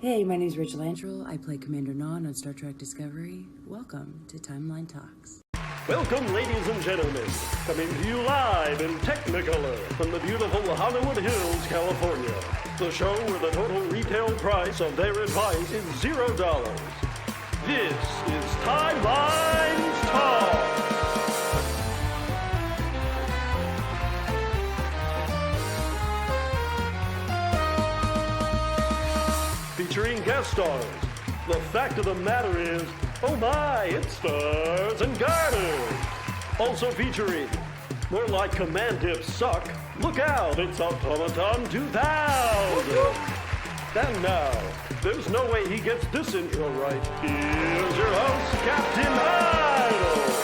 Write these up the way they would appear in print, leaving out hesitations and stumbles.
Hey, my name's Rach Lantrell. I play Commander Non on Star Trek Discovery. Welcome to Timeline Talks. Welcome, ladies and gentlemen. Coming to you live in Technicolor from the beautiful Hollywood Hills, California. The show where the total retail price of their advice is $0. This is Timeline Talks. Featuring guest stars. The fact of the matter is, oh my, it's stars and garters. Also featuring, more like command tips suck, look out, it's Automaton 2000. And now, there's no way he gets this intro right. Here's your host, Captain Idol.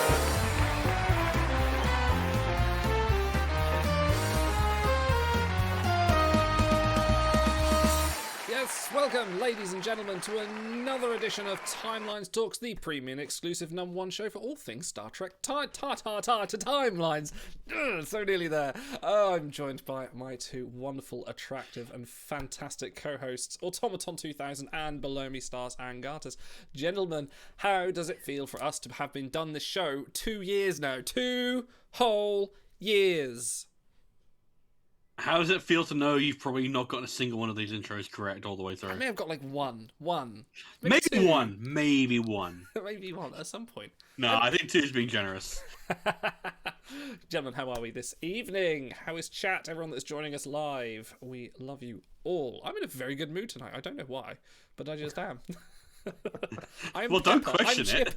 Welcome, ladies and gentlemen, to another edition of Timelines Talks, the premium exclusive #1 show for all things Star Trek timelines. So nearly there. I'm joined by my two wonderful, attractive, and fantastic co-hosts, Automaton 2000 and Below Me Stars and Garters. Gentlemen, how does it feel for us to have been done this show 2 years now? 2 whole years. How does it feel to know you've probably not gotten a single one of these intros correct all the way through? I may have got like one. Maybe two. one. Maybe one at some point. No, I think two's being generous. Gentlemen, how are we this evening? How is chat? Everyone that's joining us live, we love you all. I'm in a very good mood tonight. I don't know why, but I just am. Well, don't question it.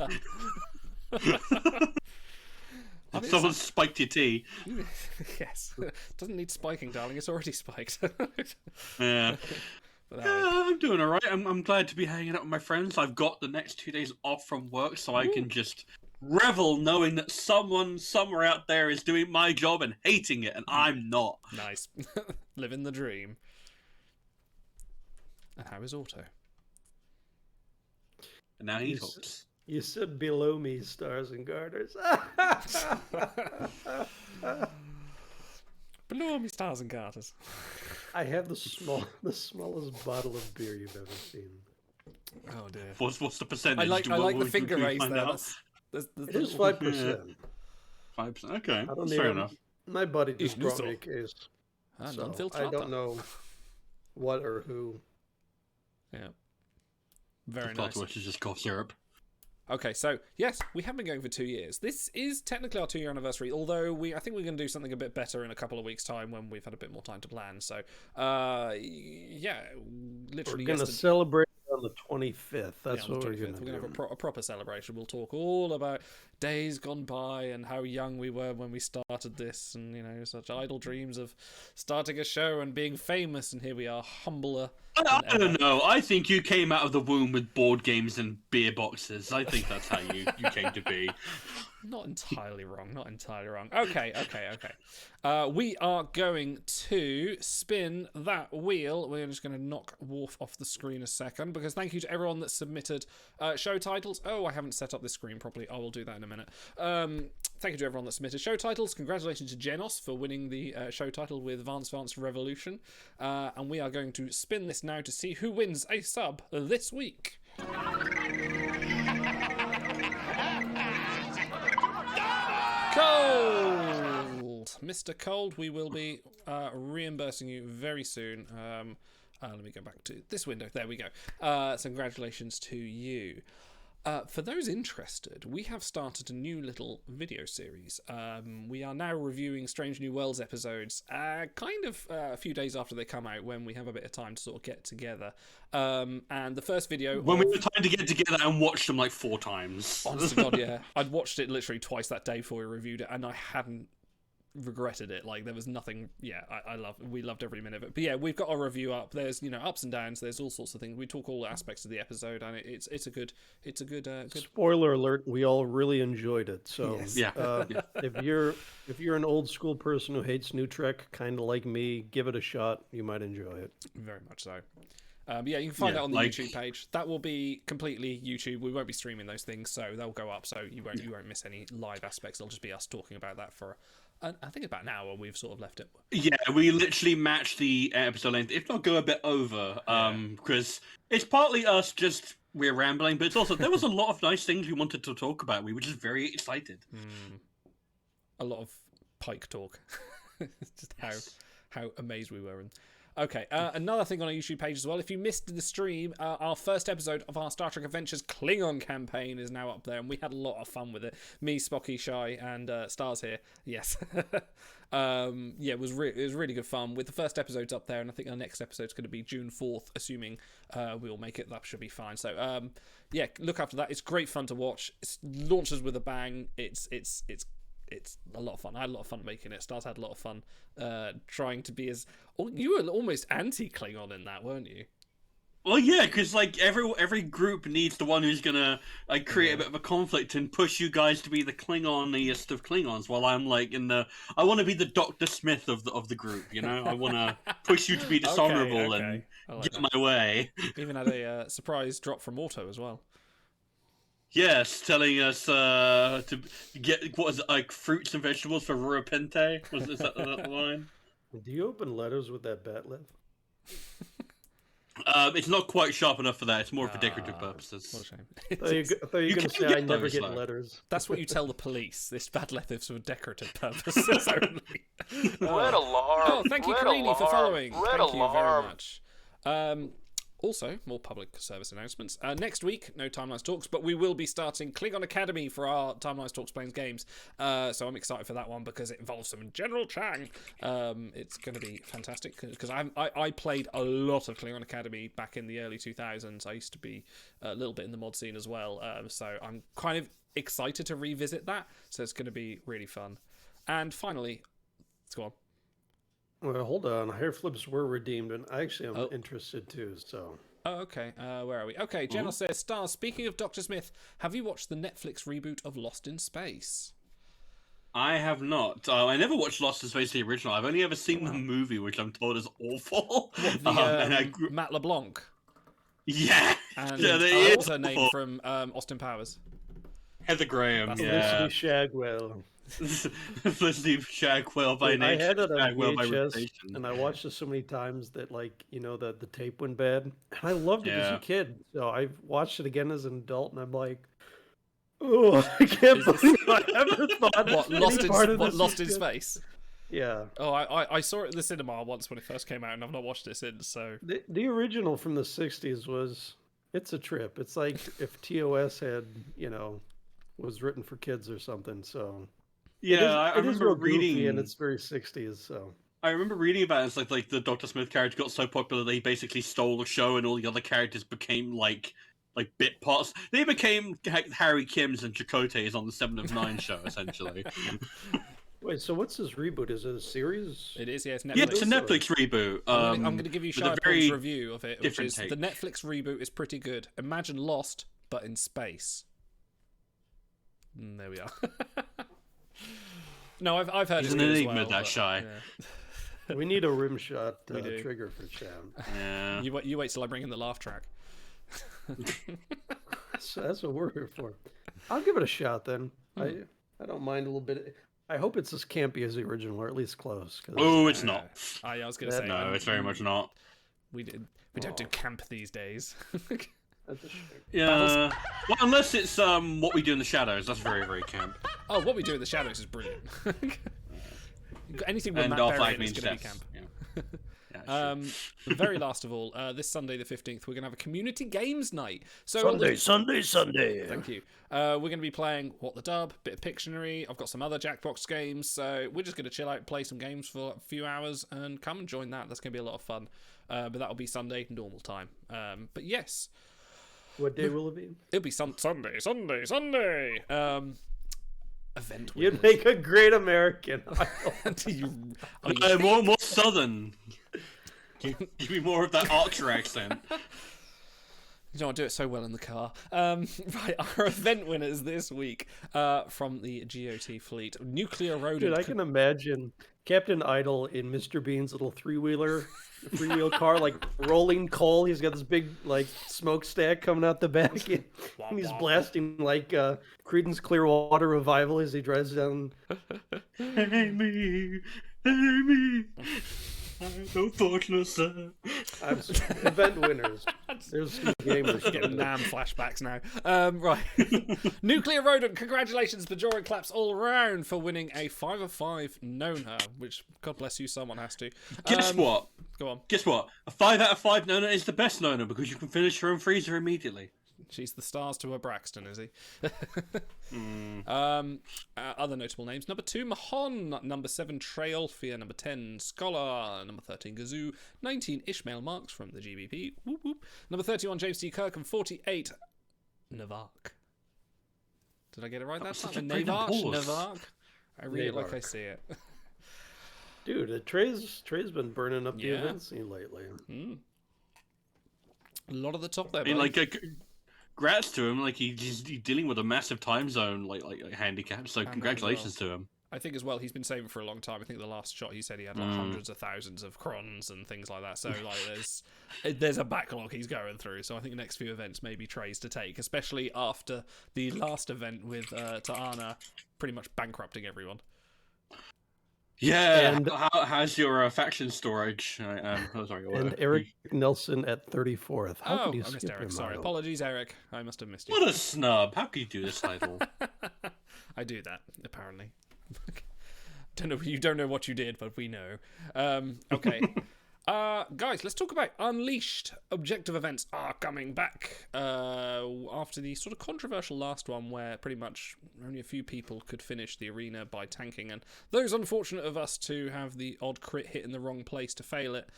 Someone spiked your tea. Yes. Doesn't need spiking, darling. It's already spiked. Yeah. I'm doing alright. I'm glad to be hanging out with my friends. I've got the next 2 days off from work, so I can just revel knowing that someone somewhere out there is doing my job and hating it, and I'm not. Nice. Living the dream. And how is Auto? And now he talks. You said below me, stars and garters. Below me, stars and garters. I have the smallest bottle of beer you've ever seen. Oh dear. What's the percentage? I like the finger raise there. It is 5%. 5%. Okay, I don't that's even, fair enough. My buddy just brought me a case. So I don't know what or who. Yeah. Very nice. Which is just cough syrup. Okay, so yes, we have been going for 2 years. This is technically our 2-year anniversary, although I think we're going to do something a bit better in a couple of weeks' time when we've had a bit more time to plan. So, yeah, literally. We're going to celebrate on the 25th. That's what we're going to do. We're going to have a proper celebration. We'll talk all about days gone by and how young we were when we started this, and such idle dreams of starting a show and being famous. And here we are, humbler. I don't know. I think you came out of the womb with board games and beer boxes. I think that's how you came to be. Not entirely wrong. Okay. We are going to spin that wheel. We're just going to knock Worf off the screen a second, because thank you to everyone that submitted show titles. Oh, I haven't set up this screen properly. I will do that in a minute. Thank you to everyone that submitted show titles. Congratulations to Genos for winning the show title with Vance Revolution. And we are going to spin this now to see who wins a sub this week. Cold! Mr. Cold, we will be reimbursing you very soon. Let me go back to this window. There we go. So congratulations to you. For those interested, we have started a new little video series. We are now reviewing Strange New Worlds episodes, kind of a few days after they come out, when we have a bit of time to sort of get together. And the first video... When we have time to get together and watch them like 4 times. Honest to God, yeah. I'd watched it literally twice that day before we reviewed it, and I hadn't regretted it. Like, there was nothing. Yeah, we loved every minute of it. But yeah, we've got our review up. There's ups and downs. There's all sorts of things. We talk all aspects of the episode, and it's a good spoiler alert, we all really enjoyed it. So yes. Yeah. if you're an old school person who hates New Trek, kind of like me, give it a shot. You might enjoy it. Very much so. Yeah, you can find that on the YouTube page. That will be completely YouTube. We won't be streaming those things, so they'll go up. So you won't miss any live aspects. It'll just be us talking about that for I think about an hour we've sort of left it. Yeah, we literally match the episode length, if not go a bit over, because it's partly us just we're rambling, but it's also there was a lot of nice things we wanted to talk about. We were just very excited. A lot of Pike talk. Just how amazed we were. Okay, another thing on our YouTube page as well. If you missed the stream, our first episode of our Star Trek Adventures Klingon campaign is now up there, and we had a lot of fun with it. Me, Spocky, Shy, and Stars here. Yes. It was really good fun with the first episodes up there, and I think our next episode's going to be June 4th, assuming we'll make it. That should be fine. So, look after that. It's great fun to watch. It launches with a bang. It's a lot of fun. I had a lot of fun making it. Stars had a lot of fun trying to be as... You were almost anti-Klingon in that, weren't you? Well, yeah, because like every group needs the one who's gonna like create a bit of a conflict and push you guys to be the Klingoniest of Klingons, while I'm like I want to be the Dr. Smith of the group. You know, I want to push you to be dishonorable and get my way. Even had a surprise drop from Auto as well. Yes, telling us to get what is it, like fruits and vegetables for Rura Pente? Is that the line? Do you open letters with that bat lip? It's not quite sharp enough for that. It's more for decorative purposes. What a shame. I thought you were going to say I never get letters. That's what you tell the police. This bad letters for decorative purposes only. Red alarm. Oh, thank you, Kalini, for following. Red Thank you very alarm. much. Also, more public service announcements. Next week, no Timelines Talks, but we will be starting Klingon Academy for our Timelines Talks Planes games. So I'm excited for that one because it involves some General Chang. It's going to be fantastic because I played a lot of Klingon Academy back in the early 2000s. I used to be a little bit in the mod scene as well. So I'm kind of excited to revisit that. So it's going to be really fun. And finally, let's go on. Well, hold on. Hair flips were redeemed, and I actually am interested too. So. Oh, okay. Where are we? Okay, Jenna says, Stars, speaking of Dr. Smith, have you watched the Netflix reboot of Lost in Space? I have not. I never watched Lost in Space, the original. I've only ever seen the movie, which I'm told is awful. What, Matt LeBlanc? Yeah. And yeah, what's her name from Austin Powers? Heather Graham. That's Felicity Shagwell. Felicity Shagwell by name. I had it on Shagwell by VHS, reputation. and I watched it so many times that, like, you know, the tape went bad. And I loved it as a kid. So I watched it again as an adult, and I'm like, oh, I can't believe I ever thought What, Lost in Space? Yeah. Oh, I saw it at the cinema once when it first came out, and I've not watched it since. So the original from the 60s it's a trip. It's like if TOS had, you know, was written for kids or something. So yeah, I it is remember real reading, goofy and it's very 60s. So I remember reading about it. It's like the Dr. Smith character got so popular they basically stole the show, and all the other characters became like bit parts. They became Harry Kim's and Chakotay's on the 7 of 9 show, essentially. wait, so what's this reboot? Is it a series? it is, yeah, it's Netflix. Yeah, it's a Netflix reboot. I'm going to give you with a Shy very Paul's review of it, which different is take. the Netflix reboot is pretty good. Imagine Lost, but in space. There we are. No, I've heard He's it's an good as enigma, well, that but, Shy. yeah. We need a rim shot We do. trigger for Cham. Yeah. You wait till I bring in the laugh track. That's what we're here for. I'll give it a shot then. I don't mind a little bit. I hope it's as campy as the original, or at least close. Oh, it's not. I was going to say No, it's very much not. we don't do camp these days. That's a shame. Yeah. Well, unless it's What We Do in the Shadows. That's very, very camp. Oh, What We Do in the Shadows is brilliant. Anything with And Matt Our Berry Flag in is Means going to be Death. camp. Yeah. Yeah, sure. The very last of all, this Sunday the 15th, we're going to have a community games night. So Sunday. Thank you. We're going to be playing What the Dub, bit of Pictionary. I've got some other Jackbox games, so we're just going to chill out, play some games for a few hours, and come and join that. That's going to be a lot of fun. But that'll be Sunday, normal time. But yes. What day will it be? It'll be Sunday. Event You'd week. make a great American. More southern. Give me more of that Archer accent. You don't do it so well in the car. Right, our event winners this week from the GOT fleet. Nuclear Rodent. Dude, I can imagine Captain Idle in Mr. Bean's little three-wheel car, like rolling coal. He's got this big, like, smokestack coming out the back, and he's blasting, like, Creedence Clearwater Revival as he drives down. Hey me, hey me. I'm so fortunate. Event winners. There's some gamers. Getting Nam flashbacks now. Right. Nuclear Rodent, congratulations, Bajoran claps all around for winning a 5 of 5 known her, which, God bless you, someone has to. Guess what? Go on. Guess what? A 5 out of 5 Nona is the best Nona because you can finish her own freezer immediately. She's the stars to her Braxton, is he? Other notable names. Number 2, Mahon. Number 7, Treolfia. Number 10, Scholar. Number 13, Gazoo. 19, Ishmael Marks from the GBP. Whoop, whoop. Number 31, James D. Kirk. And 48, Navark. Did I get it right that time? Navark? I read it like I see it. Dude, Trey's been burning up the event scene lately. A lot of the top there, I mean, like, congrats to him. Like, he's dealing with a massive time zone, like handicap. So congratulations to him. I think as well, he's been saving for a long time. I think the last shot he said he had like hundreds of thousands of crons and things like that. So like, there's a backlog he's going through. So I think the next few events may be Trey's to take, especially after the last event with Ta'ana pretty much bankrupting everyone. Yeah, and how's your faction storage? And Eric Nelson at 34th. How could you I missed skip Eric. him Sorry, out? apologies, Eric. I must have missed you. What a snub! How could you do this, Idle? I do that apparently. Don't know. You don't know what you did, but we know. Okay. Guys, let's talk about Unleashed. Objective events are coming back after the sort of controversial last one where pretty much only a few people could finish the arena by tanking, and those unfortunate of us to have the odd crit hit in the wrong place to fail it,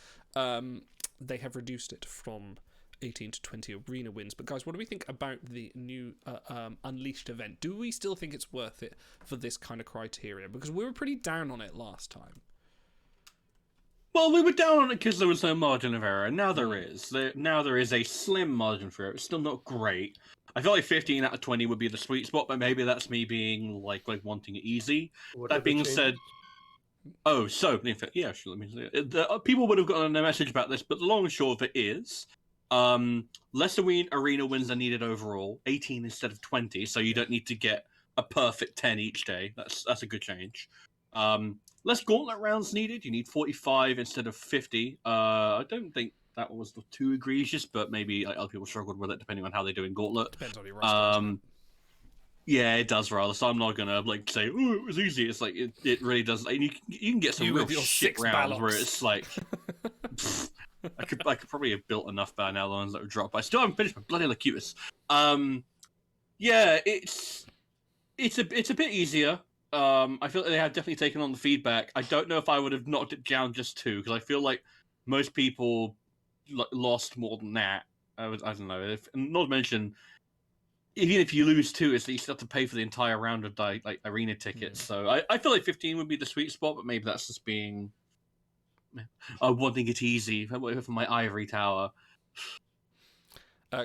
they have reduced it from 18 to 20 arena wins. But guys, what do we think about the new Unleashed event? Do we still think it's worth it for this kind of criteria? Because we were pretty down on it last time. Well, we were down on it because there was no margin of error, and now there is. Now there is a slim margin for error. It's still not great. I feel like 15 out of 20 would be the sweet spot, but maybe that's me being like wanting it easy. That being said, yeah, sure, let me say it. People would have gotten a message about this, but the long and short of it is, less arena wins are needed overall, 18 instead of 20, so you don't need to get a perfect 10 each day. That's a good change. Less gauntlet rounds needed. You need 45 instead of 50. I don't think that was too egregious, but maybe other people struggled with it depending on how they do in gauntlet. Depends on your roster. Yeah, it does rather. So I'm not gonna say, "Oh, it was easy." It's like it really does. Like, you can get some real shit rounds where it's like, I could probably have built enough by now. The ones that were dropped, but I still haven't finished my bloody Locutus. Yeah, it's a bit easier. I feel like they have definitely taken on the feedback. I don't know if I would have knocked it down just 2, because I feel like most people lost more than that. I don't know. Not to mention, even if you lose 2, it's that you still have to pay for the entire round of arena tickets. So I feel like 15 would be the sweet spot, but maybe that's just being wanting it easy for my ivory tower.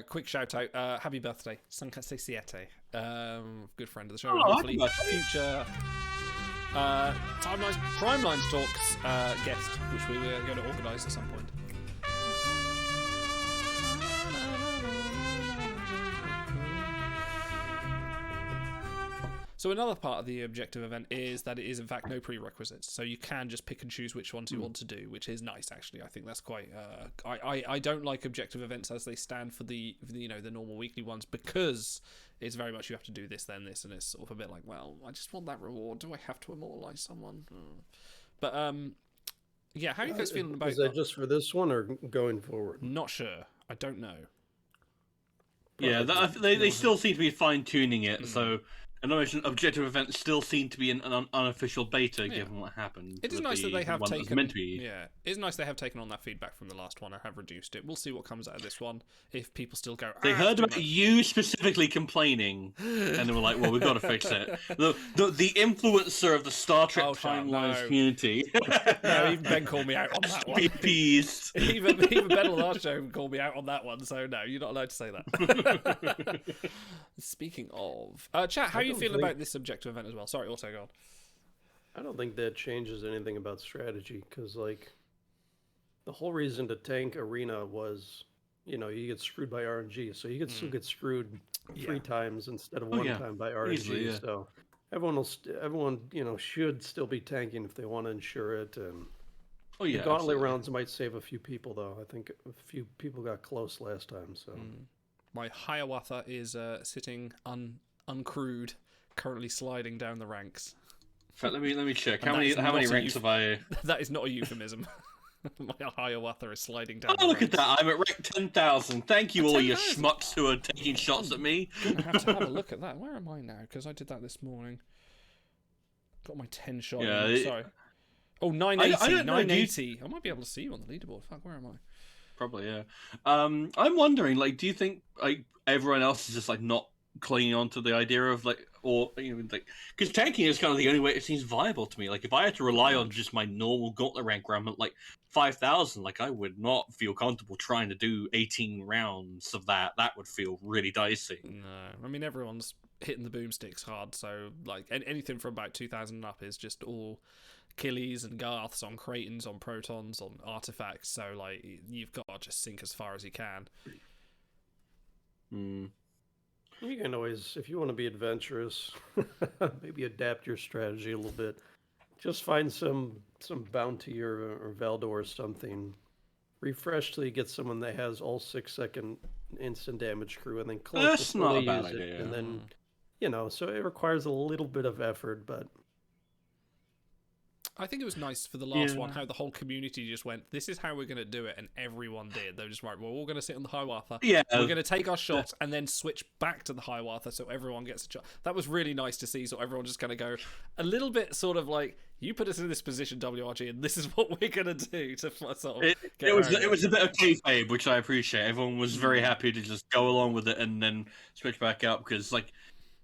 Quick shout out, happy birthday, Sankase Siete, good friend of the show, Oh, hopefully future Prime Lines Talks guest, which we were going to organise at some point. So another part of the objective event is that it is in fact no prerequisites, so you can just pick and choose which ones you want to do, which is nice actually. I think that's quite. I don't like objective events as they stand for the normal weekly ones, because it's very much you have to do this then this, and it's sort of a bit like, well, I just want that reward. Do I have to immortalize someone? But yeah, how are you guys feeling about? Is that just for this one or going forward? Not sure. I don't know. Yeah, they still seem to be fine tuning it. So I know objective events still seem to be an unofficial beta, given what happened. It is nice that they have taken. Meant to be. Yeah, it's nice they have taken on that feedback from the last one or have reduced it. We'll see what comes out of this one. If people still go, they heard about you specifically complaining, and they were like, "Well, we've got to fix it." The influencer of the Star Trek timelines community. No, even Ben called me out on that one. Appeased. even Ben on our show called me out on that one. So no, you're not allowed to say that. Speaking of, chat, how are you feeling about this objective event as well? Sorry, also go on. I don't think that changes anything about strategy, because like the whole reason to tank Arena was, you get screwed by RNG, so you could still get screwed 3 times instead of 1 time by RNG. Easily, so everyone should still be tanking if they want to ensure it. And the gauntlet rounds might save a few people, though. I think a few people got close last time. So my Hiawatha is sitting uncrewed, currently sliding down the ranks. In fact, let me check. How many ranks have I? That is not a euphemism. My Hiawatha is sliding down. Oh, look at that! I'm at rank 10,000. Thank you, all you schmucks who are taking shots at me. I have to have a look at that. Where am I now? Because I did that this morning. Got my 10 shot. Yeah, sorry. Oh, 980. 980. I might be able to see you on the leaderboard. Fuck, where am I? Probably, yeah. I'm wondering, like, do you think like everyone else is just like not clinging on to the idea of like, or because tanking is kind of the only way it seems viable to me. Like, if I had to rely on just my normal gauntlet rank where I'm at like 5,000, like I would not feel comfortable trying to do 18 rounds of that. That would feel really dicey. No, I mean everyone's hitting the boomsticks hard, so like anything from about 2,000 up is just all Achilles and Garths on Cratons, on Protons, on artifacts. So like you've got to just sink as far as you can. You can always, if you want to be adventurous, maybe adapt your strategy a little bit. Just find some bounty or Valdor or something. Refresh till you get someone that has all 6-second instant damage crew, and then that's not a bad idea. And then, so it requires a little bit of effort, but I think it was nice for the last one how the whole community just went, this is how we're going to do it, and everyone did. They were just right, we're all going to sit on the Hiawatha. Yeah. We're going to take our shots and then switch back to the Hiawatha so everyone gets a shot. That was really nice to see, so everyone just kind of go a little bit sort of like, you put us in this position, WRG, and this is what we're going to do to sort of it was a bit of kayfabe, which I appreciate. Everyone was very happy to just go along with it and then switch back up, because like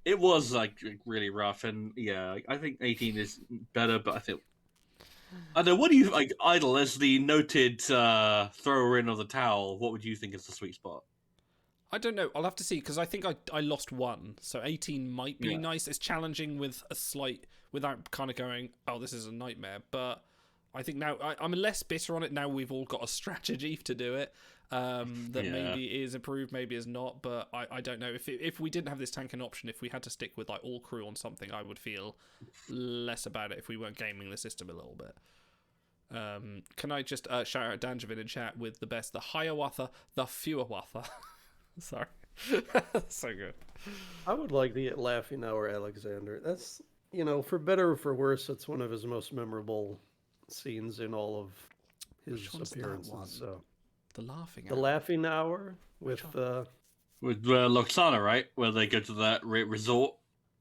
it was like really rough. And yeah, I think 18 is better, but I don't know, what do you like, Idle, as the noted thrower in of the towel, what would you think is the sweet spot? I don't know. I'll have to see, because I think I lost 1, so 18 might be nice. It's challenging with a slight, without kind of going, oh, this is a nightmare. But I think now I'm less bitter on it. Now we've all got a strategy to do it that maybe is improved, maybe is not. But I don't know. If we didn't have this tanking option, if we had to stick with like all crew on something, I would feel less about it if we weren't gaming the system a little bit. Can I just shout out Danjavin in chat with the best, the Hiawatha, the Fewawatha. Sorry. So good. I would like the Laughing Hour Alexander. That's, for better or for worse, it's one of his most memorable scenes in all of his appearances. So the Laughing Hour. The Laughing Hour with Loxana, right? Where they go to that resort.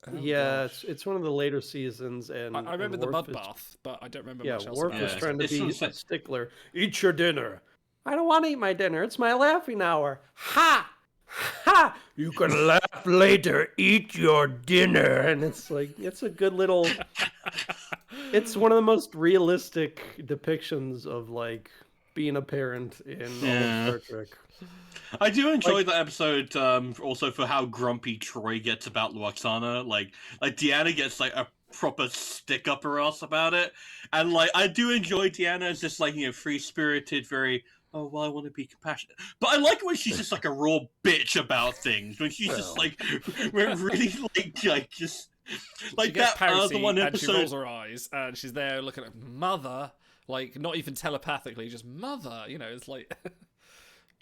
Oh, yeah, it's one of the later seasons, and I remember the mud bath, but I don't remember much else. Worf was trying to be a stickler. Eat your dinner. I don't want to eat my dinner. It's my laughing hour. Ha! Ha! You can laugh later. Eat your dinner. And it's like, it's a good little... It's one of the most realistic depictions of, like, being a parent in all of Star Trek. I do enjoy that episode also for how grumpy Troy gets about Loxana. Like Deanna gets like a proper stick up her ass about it. And like I do enjoy Deanna as just like, free spirited, very I want to be compassionate. But I like when she's just like a raw bitch about things. When she's just like really like just like she gets that the one episode. And she rolls her eyes and she's there looking at mother, like not even telepathically, just mother, it's like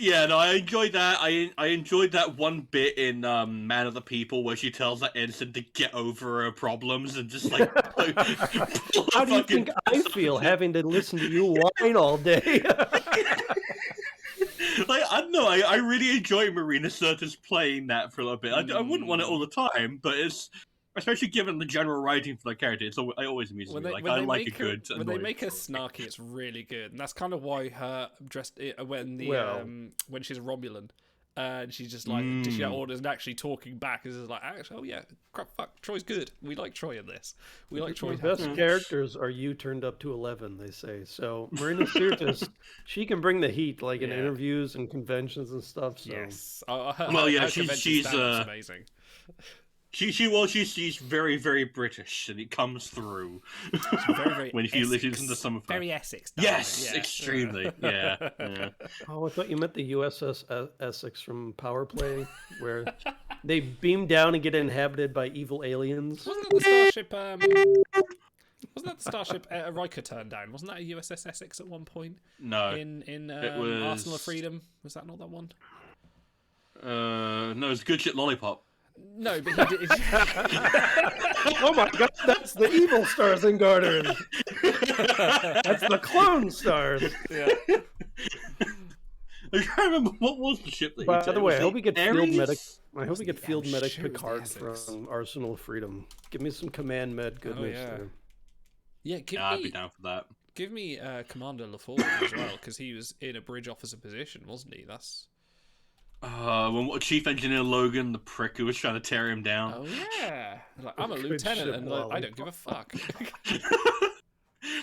Yeah, no, I enjoyed that. I enjoyed that one bit in Man of the People where she tells that ensign to get over her problems and just like. How do you think I feel having to listen to you whine all day? Like I don't know. I really enjoy Marina Sirtis playing that for a little bit. I wouldn't want it all the time, but especially given the general writing for the character, it always amuses me. Like, I like a good. When they make her snarky, it's really good, and that's kind of why her dressed when she's a Romulan. And she's just like dishing out orders and actually talking back. Is like, actually, oh yeah, crap, fuck, Troy's good. We like Troy in this. We like Troy. The best characters are you turned up to 11, they say. So Marina Sirtis, she can bring the heat, like in interviews and conventions and stuff. So. Yes. She's amazing. She's very, very British, and it comes through Very when you listen to some of her. Very Essex. Yes, extremely. Yeah. Oh, I thought you meant the USS Essex from Power Play, where they beam down and get inhabited by evil aliens. Wasn't that the starship? Wasn't that the starship Riker turned down? Wasn't that a USS Essex at one point? No. In it was... Arsenal of Freedom. Was that not that one? No, it's Good Shit Lollipop. No, but he did. Oh my god, that's the evil Stars and Garters. That's the clone stars. Yeah. I can't remember what was the ship that. By the way, I hope we get Ares? field medic. I hope we get field I'm medic sure it was the Picard Essex. from Arsenal of Freedom. Give me some command med goodness. yeah. There. Yeah, I'd be down for that. give me Commander LaForge as well, because he was in a bridge officer position, wasn't he? That's. When Chief Engineer Logan, the prick who was trying to tear him down. Oh yeah, like, I'm a Good lieutenant, ship, and Wally. I don't give a fuck.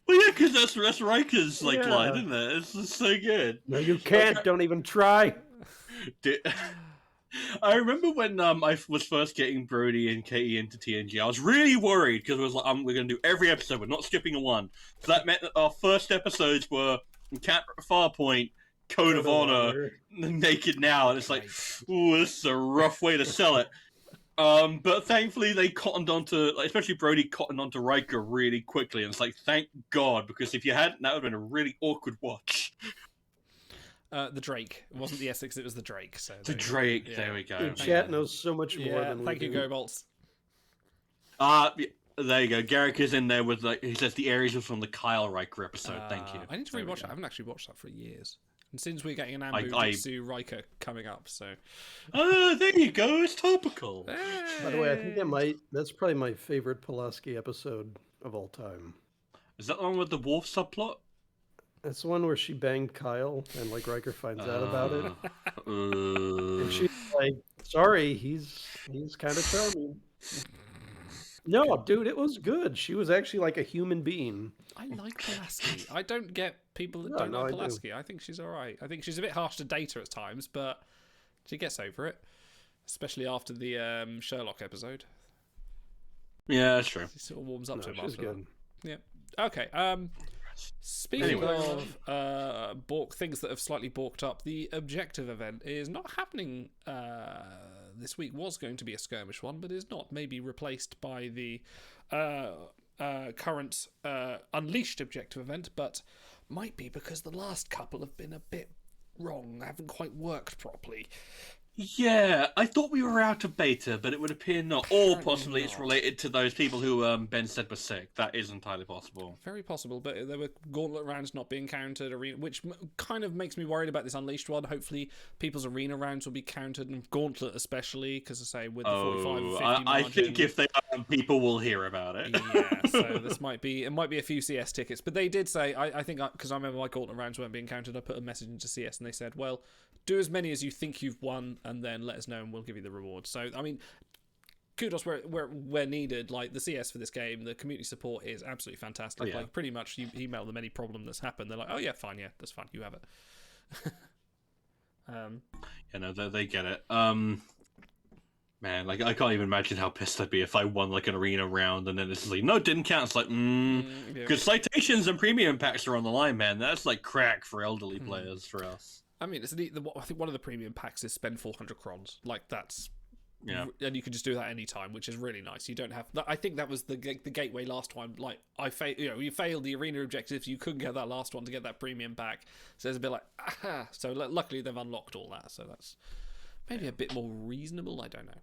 Well, yeah, because that's Riker's line, Yeah. isn't it? It's just so good. No, you can't. Don't even try. I remember when I was first getting Brody and Katie into TNG, I was really worried because it was like, we're going to do every episode, we're not skipping a one. So that meant that our first episodes were Farpoint, Code of Honor, Naked Now, and it's like, ooh, this is a rough way to sell it. But thankfully they cottoned onto, especially Brody cottoned onto Riker really quickly, and it's like, thank God, because if you hadn't, that would have been a really awkward watch. The Drake. It wasn't the Essex, it was the Drake. So The Drake, there we go. Dude, chat knows so much more Yeah, than we thank you, do. GoBolts. There you go. Garrick is in there with, like, he says the Ares was from the Kyle Riker episode. Thank you. I need to There we rewatch go. that. I haven't actually watched that for years. And since we're getting an I- Ambu Riker coming up, so. There you go. It's topical. By the way, I think that's probably my favorite Pulaski episode of all time. Is that the one with the Worf subplot? That's the one where she banged Kyle and like Riker finds out about it. And she's like, sorry, he's kind of charming. No, dude, it was good. She was actually like a human being. I like Pulaski. I don't get people that No, don't no, like I do. Pulaski. I think she's alright. I think she's a bit harsh to Data at times, but she gets over it. Especially after the Sherlock episode. Yeah, that's true. She sort of warms up No, to him she's after good. that. Yeah. Okay. Speaking of things that have slightly balked up, the objective event is not happening this week. Was going to be a skirmish one, but is not. Maybe replaced by the current Unleashed objective event, but might be because the last couple have been a bit wrong, haven't quite worked properly. Yeah, I thought we were out of beta, but it would appear not. Or Apparently possibly it's not. related to those people who Ben said were sick. That is entirely possible. Very possible, but there were gauntlet rounds not being counted, arena, which kind of makes me worried about this Unleashed one. Hopefully, people's arena rounds will be counted, and gauntlet especially, because I say with the 45 and 50 I margin, think if they are, people will hear about it. yeah, so this might be a few CS tickets, but they did say I think because I remember my gauntlet rounds weren't being counted. I put a message into CS and they said, well, do as many as you think you've won, and then let us know, and we'll give you the reward. So I mean, kudos where needed. Like the CS for this game, the community support is absolutely fantastic. Oh, yeah. Like pretty much, you email them any problem that's happened, they're like, oh yeah, fine, yeah, that's fine, you have it. You know, they get it. Man, like I can't even imagine how pissed I'd be if I won like an arena round and then it's like, no, it didn't count. It's like, yeah. because citations and premium packs are on the line, man. That's like crack for elderly players for us. I mean, it's neat. I think one of the premium packs is spend 400 crons. Like that's. Yeah. And you can just do that anytime, which is really nice. You don't have. I think that was the gateway last time. Like you failed the arena objectives. You couldn't get that last one to get that premium pack. So it's a bit like, aha. So luckily they've unlocked all that. So that's maybe a bit more reasonable. I don't know.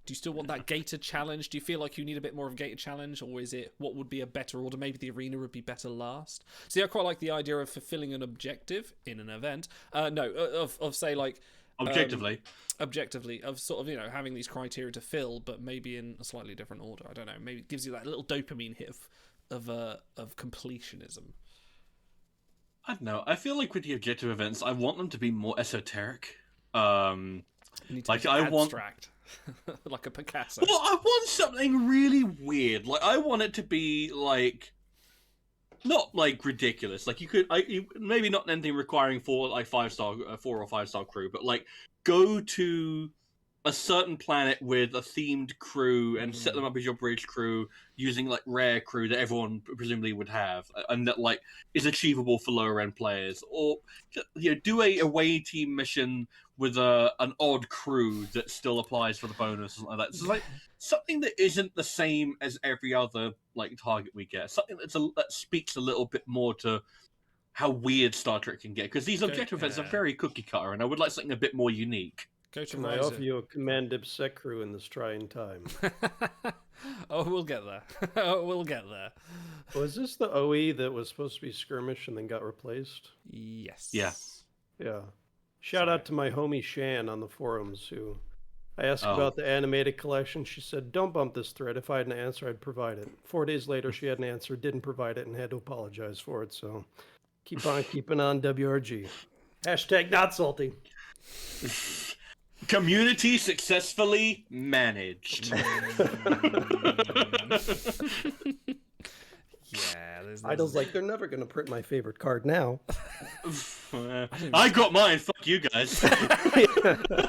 Do you still want that gated challenge? Do you feel like you need a bit more of a gated challenge, or is it what would be a better order? Maybe the arena would be better last. See, I quite like the idea of fulfilling an objective in an event. Of say like. Objectively, of sort of, having these criteria to fill, but maybe in a slightly different order. I don't know. Maybe it gives you that little dopamine hit of completionism. I don't know. I feel like with the objective events, I want them to be more esoteric. Like abstract, like a Picasso. Well, I want something really weird. Like I want it to be like, not like ridiculous. Like maybe not anything requiring 4 or 5 star crew, but like go to a certain planet with a themed crew and set them up as your bridge crew using like rare crew that everyone presumably would have, and that like is achievable for lower end players, or do a away team mission with an odd crew that still applies for the bonus or something like that. So like something that isn't the same as every other like target we get. Something that speaks a little bit more to how weird Star Trek can get, because these objective events are very cookie cutter, and I would like something a bit more unique. Can I offer you a command dipsec crew in this trying time? Oh, we'll get there. We'll get there. Was this the OE that was supposed to be Skirmish and then got replaced? Yes. Yeah. Shout out to my homie Shan on the forums, who I asked about the animated collection. She said, "Don't bump this thread. If I had an answer, I'd provide it." 4 days later, she had an answer, didn't provide it, and had to apologize for it. So keep on keeping on, WRG. Hashtag not salty. Community successfully managed. Yeah, Idol's like, they're never going to print my favorite card now. I got mine. Fuck you guys.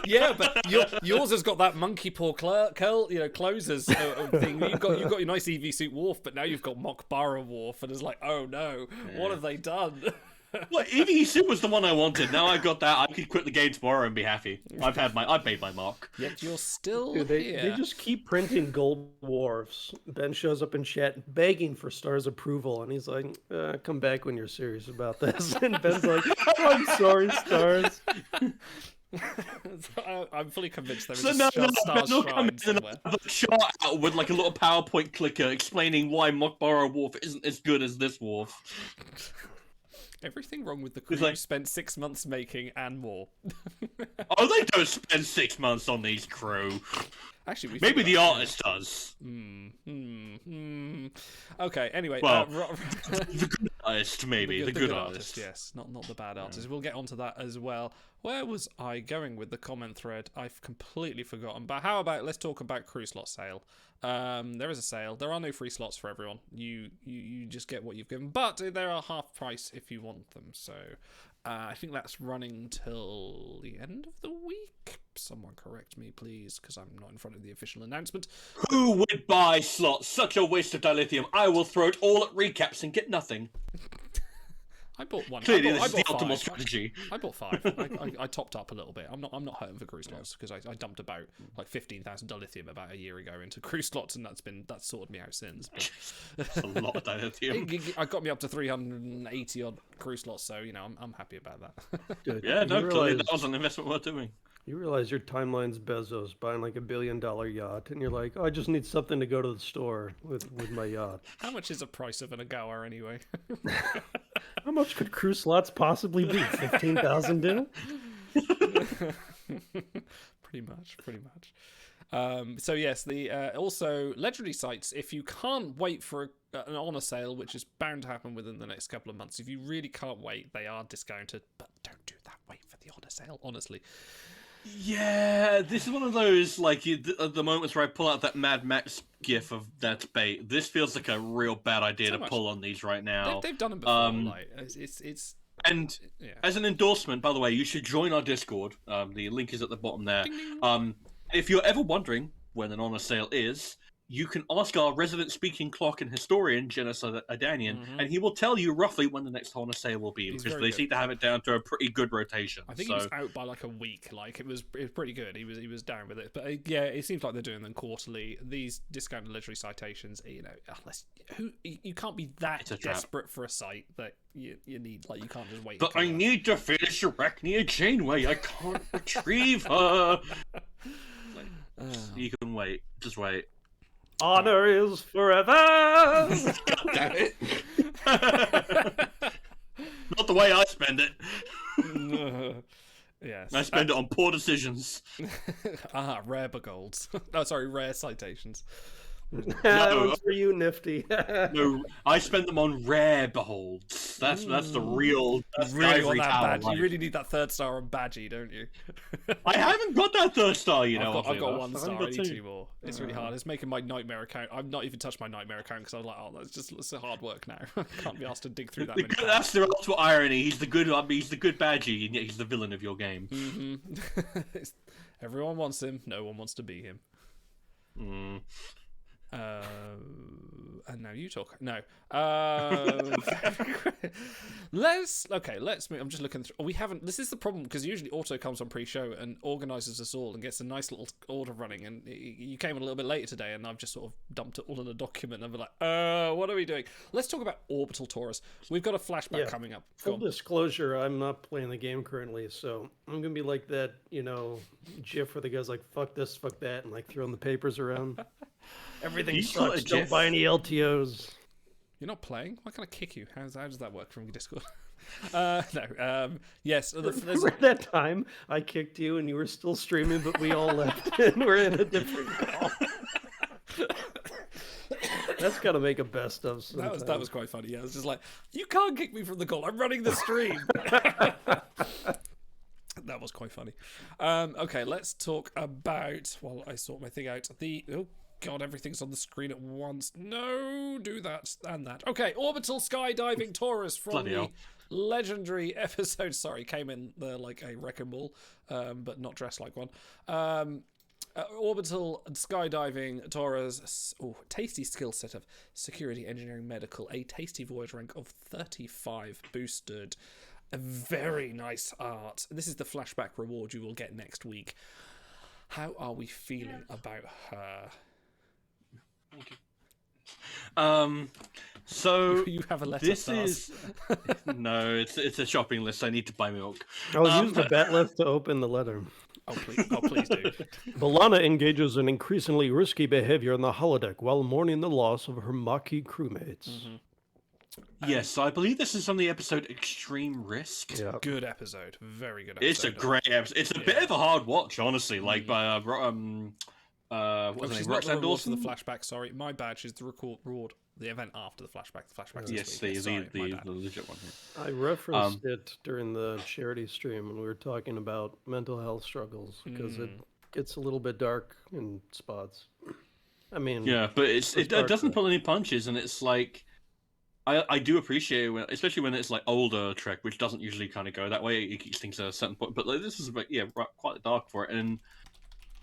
Yeah, but yours has got that monkey paw closers thing. You've got your nice EV suit Worf, but now you've got Mok'bara Worf, and it's like, oh no, what have they done? Well, EV suit was the one I wanted. Now I got that. I could quit the game tomorrow and be happy. I've made my mark. Yet you're still here. They just keep printing gold Worfs. Ben shows up in chat begging for Star's approval, and he's like, "Come back when you're serious about this." And Ben's like, "Oh, I'm sorry, Stars." I'm fully convinced there is no come in and have a chart out with like a little PowerPoint clicker explaining why Mok'bara Worf isn't as good as this Worf. Everything wrong with the crew you spent 6 months making and more. Oh, they don't spend 6 months on these crew. Actually, maybe the artist does. Okay, anyway. Well, the good artist, maybe. The good artist. Yes, not the bad artist. We'll get onto that as well. Where was I going with the comment thread? I've completely forgotten. But how about, let's talk about crew slot sale. There is a sale. There are no free slots for everyone. You just get what you've given. But there are half price if you want them. So I think that's running till the end of the week. Someone correct me, please, because I'm not in front of the official announcement. Who would buy slots? Such a waste of dilithium. I will throw it all at recaps and get nothing. I bought one. Clearly, I this is the bought optimal 5. strategy. I bought 5. I topped up a little bit. I'm not hurting for crew slots because I dumped about like 15,000 dilithium about a year ago into crew slots, and that's sorted me out since. But that's a lot of dilithium. I got me up to 380 odd crew slots, so I'm happy about that. Dude, yeah, no, clearly that was an investment worth doing. You realize your timeline's Bezos buying like $1 billion yacht, and you're like, "Oh, I just need something to go to the store with my yacht." How much is the price of an Ogawa anyway? How much could crew slots possibly be? 15,000 do? Pretty much. So yes, the also legendary sites. If you can't wait for an honor sale, which is bound to happen within the next couple of months, if you really can't wait, they are discounted. But don't do that. Wait for the honor sale, honestly. Yeah, this is one of those, like, the moments where I pull out that Mad Max gif of that bait. This feels like a real bad idea to pull on these right now. They've done it before. Like, it's and yeah. As an endorsement, by the way, you should join our Discord. The link is at the bottom there. Ding, ding. If you're ever wondering when an honor sale is, you can ask our resident speaking clock and historian, Genis Adanian, and he will tell you roughly when the next honor sale will be, because they seem to have it down to a pretty good rotation. I think he was out by like a week. Like it was pretty good. He was down with it. But yeah, it seems like they're doing them quarterly. These discounted literary citations, unless you can't be that desperate for a site that you need. Like you can't just wait. But I need to finish Arachnia Janeway. I can't retrieve her. You can wait. Just wait. Honor is forever. God damn it. Not the way I spend it. Yes. I spend it on poor decisions. Rare begolds. Oh, sorry, rare citations. That one's for you, Nifty. No, I spend them on rare beholds. That's the real. That's You really ivory want that tower badge. life. You really need that 3rd star on Badgie, don't you? I haven't got that 3rd star, you know. I've got oddly 1 enough. star. I I've need got 2 more. It's really hard. It's making my nightmare account. I've not even touched my nightmare account because I was like, oh, it's hard work now. I can't be asked to dig through that many. That's the ultimate irony. He's the good Badgie, and yet he's the villain of your game. Mm-hmm. Everyone wants him. No one wants to be him. And now you talk. No. Let's move. I'm just looking through. We haven't. This is the problem because usually Auto comes on pre-show and organises us all and gets a nice little order running. And you came in a little bit later today, and I've just sort of dumped it all in a document and be like, what are we doing? Let's talk about Orbital Torres. We've got a flashback coming up. Full disclosure, I'm not playing the game currently, so I'm gonna be like that, GIF where the guy's like, "Fuck this, fuck that," and like throwing the papers around. Everything sucks. Don't buy any LTOs. You're not playing? Why can't I kick you? How does that work from Discord? No. Yes. Remember that time I kicked you and you were still streaming, but we all left and we're in a different call. That's gotta make a best of. That was quite funny. Yeah, I was just like, you can't kick me from the call. I'm running the stream. That was quite funny. Okay, let's talk about while I sort my thing out. Oh God, everything's on the screen at once. No, do that and that. Okay, Orbital Skydiving Torres from the legendary episode. Sorry, came in there like a wrecking ball, but not dressed like one. Orbital Skydiving Torres. Oh, tasty skill set of security, engineering, medical. A tasty voyage rank of 35 boosted. A very nice art. This is the flashback reward you will get next week. How are we feeling about her? So you have a letter. This is no, it's a shopping list. I need to buy milk. I'll use the bet list to open the letter. Oh please do. B'Elanna engages in increasingly risky behavior on the holodeck while mourning the loss of her Maquis crewmates. Mm-hmm. Yes, so I believe this is on the episode Extreme Risk. Yeah. Good episode. Very good episode. It's a great episode. It's a bit of a hard watch, honestly. Like by what's her name? Roxanne Dawson. The flashback. Sorry, my badge is the reward. The event after the flashback. The flashback. Yes, the legit one. I referenced it during the charity stream when we were talking about mental health struggles because it gets a little bit dark in spots. I mean, yeah, but it doesn't pull any punches, and it's like. I do appreciate it, especially when it's like older Trek, which doesn't usually kind of go that way. It keeps things at a certain point, but like, this is quite dark for it. And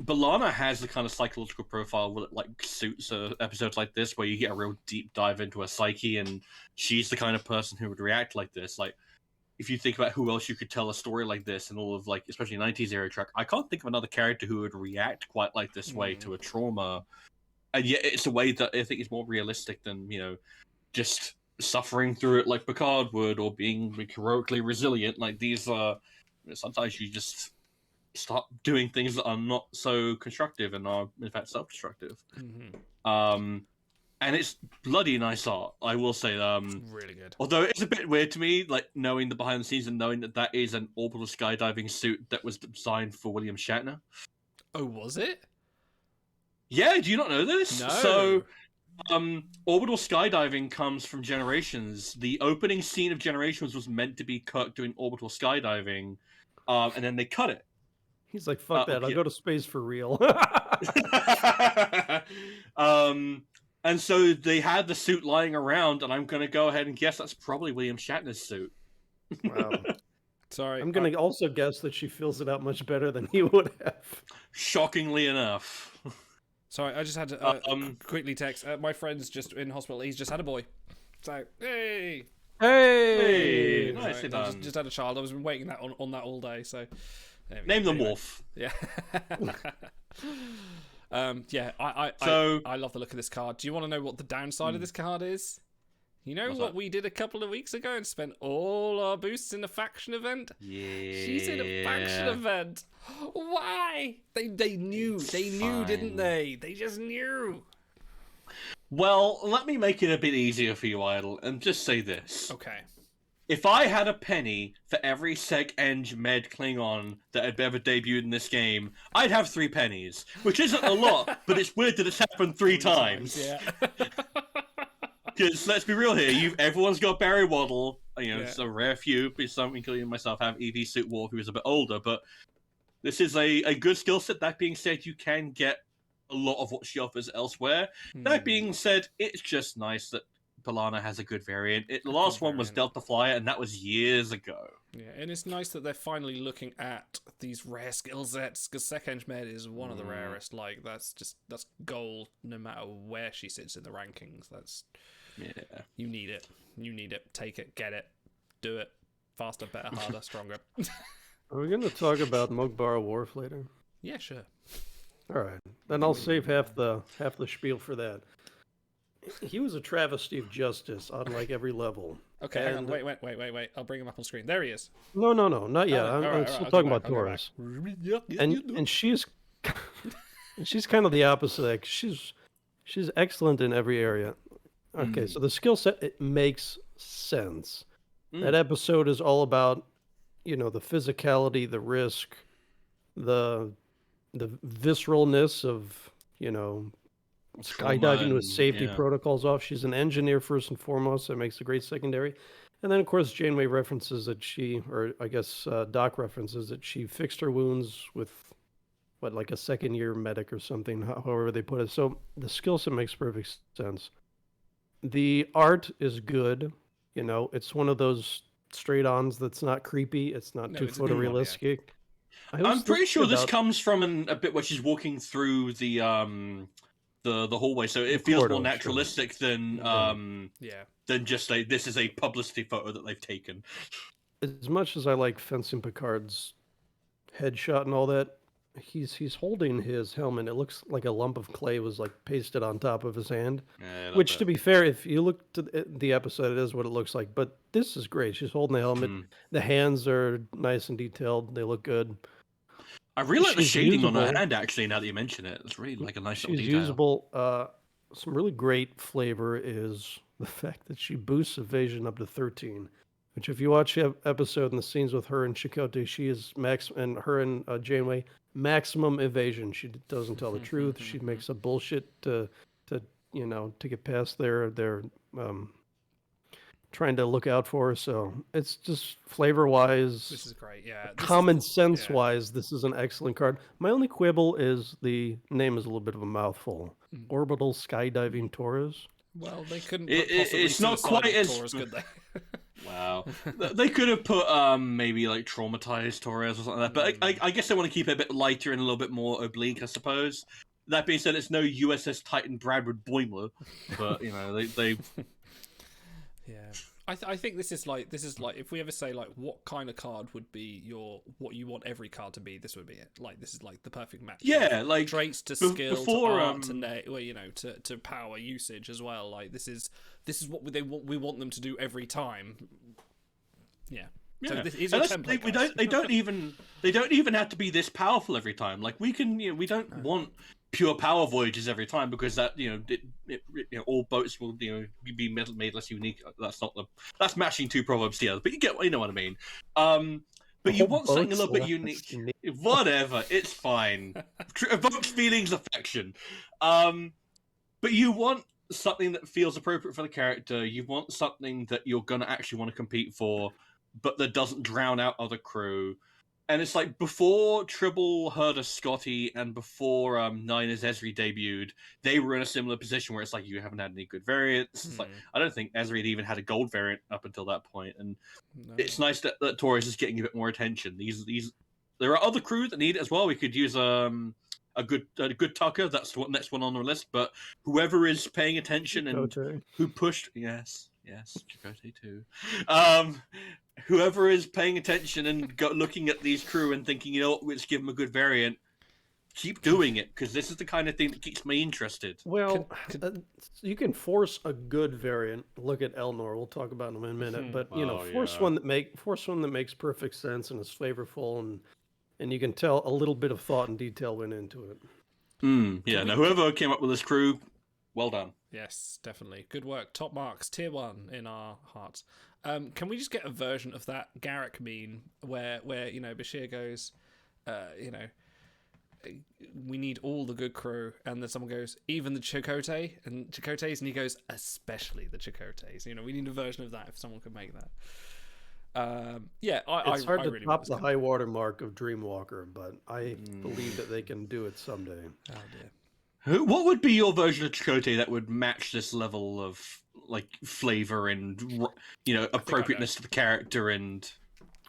B'Elanna has the kind of psychological profile that like suits episodes like this, where you get a real deep dive into her psyche, and she's the kind of person who would react like this. Like, if you think about who else you could tell a story like this, and all of like, especially 90s era Trek, I can't think of another character who would react quite like this way to a trauma, and yet it's a way that I think is more realistic than just suffering through it like Picard would, or being heroically resilient. Like these sometimes you just start doing things that are not so constructive and are in fact self-destructive. And it's bloody nice art, I will say. Really good. Although it's a bit weird to me, like knowing the behind the scenes and knowing that is an orbital skydiving suit that was designed for William Shatner. Oh, was it? Yeah, do you not know this? No. So orbital skydiving comes from Generations. The opening scene of Generations was meant to be Kirk doing orbital skydiving, and then they cut it. He's like, fuck that, I'll go to space for real. And so they had the suit lying around, and I'm going to go ahead and guess that's probably William Shatner's suit. Wow. Sorry. I'm going to also guess that she fills it out much better than he would have. Shockingly enough. Sorry, I just had to quickly text. My friend's just in hospital. He's just had a boy. So, hey! Nicely done. Just had a child. I was been waiting on that all day. So, name them Worf. Yeah. I love the look of this card. Do you want to know what the downside of this card is? You know what we did a couple of weeks ago and spent all our boosts in a faction event? Yeah. She's in a faction event. Why? They knew, didn't they? They just knew. Well, let me make it a bit easier for you, Idle, and just say this. Okay. If I had a penny for every Seg-Eng Med Klingon that had ever debuted in this game, I'd have 3 pennies, which isn't a lot, but it's weird that it's happened 3 times. Yeah. Because let's be real here, everyone's got Barry Waddle. It's a rare few, some, including myself, have EV Suit Worf, who is a bit older, but this is a good skill set. That being said, you can get a lot of what she offers elsewhere. That being said, it's just nice that B'Elanna has a good variant. The last one was Delta Flyer, and that was years ago. Yeah, and it's nice that they're finally looking at these rare skill sets, because Seg-Eng Med is one of the rarest. Like, that's gold no matter where she sits in the rankings. You need it. You need it. Take it. Get it. Do it. Faster, better, harder, stronger. Are we going to talk about Mok'bara Worf later? Yeah, sure. All right. Then I'll save half the spiel for that. He was a travesty of justice on like every level. Okay, hang on. Wait. I'll bring him up on screen. There he is. No, not yet. I'm still talking about Torres. And she's kind of the opposite. Like, she's excellent in every area. Okay, so the skill set, it makes sense. That episode is all about, the physicality, the risk, the visceralness of, skydiving with safety protocols off. She's an engineer first and foremost. That makes a great secondary. And then, of course, Janeway references that Doc references that she fixed her wounds with, like a second-year medic or something, however they put it. So the skill set makes perfect sense. The art is good. It's one of those straight-ons that's not creepy. It's not too photorealistic. I'm pretty sure this comes from a bit where she's walking through the hallway, so it feels more naturalistic than just this is a publicity photo that they've taken. As much as I like Fencing Picard's headshot and all that, he's holding his helmet. It looks like a lump of clay was like pasted on top of his hand. Which, to be fair, if you look to the episode, it is what it looks like. But this is great. She's holding the helmet. The hands are nice and detailed. They look good. I really like the shading on her hand, actually, now that you mention it. It's really like a nice little detail. Usable. Some really great flavor is the fact that she boosts evasion up to 13. Which, if you watch the episode and the scenes with her and Chakotay, she is and her and Janeway, maximum evasion. She doesn't tell the truth. She makes up bullshit to get past their trying to look out for her. So it's just flavor-wise, this is great. Yeah, common sense-wise, this is an excellent card. My only quibble is the name is a little bit of a mouthful. Orbital Skydiving Torres. Well, they couldn't. It's not quite as Torres, could they? Wow, they could have put maybe like traumatized Torres or something like that. But I guess they want to keep it a bit lighter and a little bit more oblique, I suppose. That being said, it's no USS Titan Bradford Boimler, but they. Yeah, I think this is like if we ever say like what kind of card would be what you want every card to be, this would be it. Like, this is like the perfect match. Yeah, like traits to skill, to art, to power usage as well. Like, this is what we want them to do every time. Yeah. So this is a template. They don't even have to be this powerful every time. Like, we don't want pure power voyages every time, because that all boats will be made less unique. That's matching 2 proverbs together, but you know what I mean. But you want something a little bit unique. Whatever, it's fine. Evokes feelings, affection. But you want something that feels appropriate for the character. You want something that you're gonna actually want to compete for, but that doesn't drown out other crew. And it's like, before Tribble heard of Scotty and before Nina's Ezri debuted, they were in a similar position where it's like, you haven't had any good variants. It's like, I don't think Ezri had even had a gold variant up until that point. And it's nice that Torres is getting a bit more attention. There are other crew that need it as well. We could use a good Tucker. That's the next one on the list. But whoever is paying attention and who pushed... Yes, Chakotay too. Whoever is paying attention and looking at these crew and thinking, let's give them a good variant, keep doing it, because this is the kind of thing that keeps me interested. Well, you can force a good variant. Look at Elnor. We'll talk about him in a minute. But force one that makes perfect sense and is flavorful, and you can tell a little bit of thought and detail went into it. Now whoever came up with this crew, well done. Yes, definitely. Good work. Top marks. Tier 1 in our hearts. Can we just get a version of that Garrick meme where Bashir goes, we need all the good crew, and then someone goes, even the Chakotay and Chakotays, and he goes, especially the Chakotays. We need a version of that if someone could make that. It's hard to really top the high water mark of Dreamwalker, but I believe that they can do it someday. Oh dear. What would be your version of Chakotay that would match this level of flavor and appropriateness to the character? And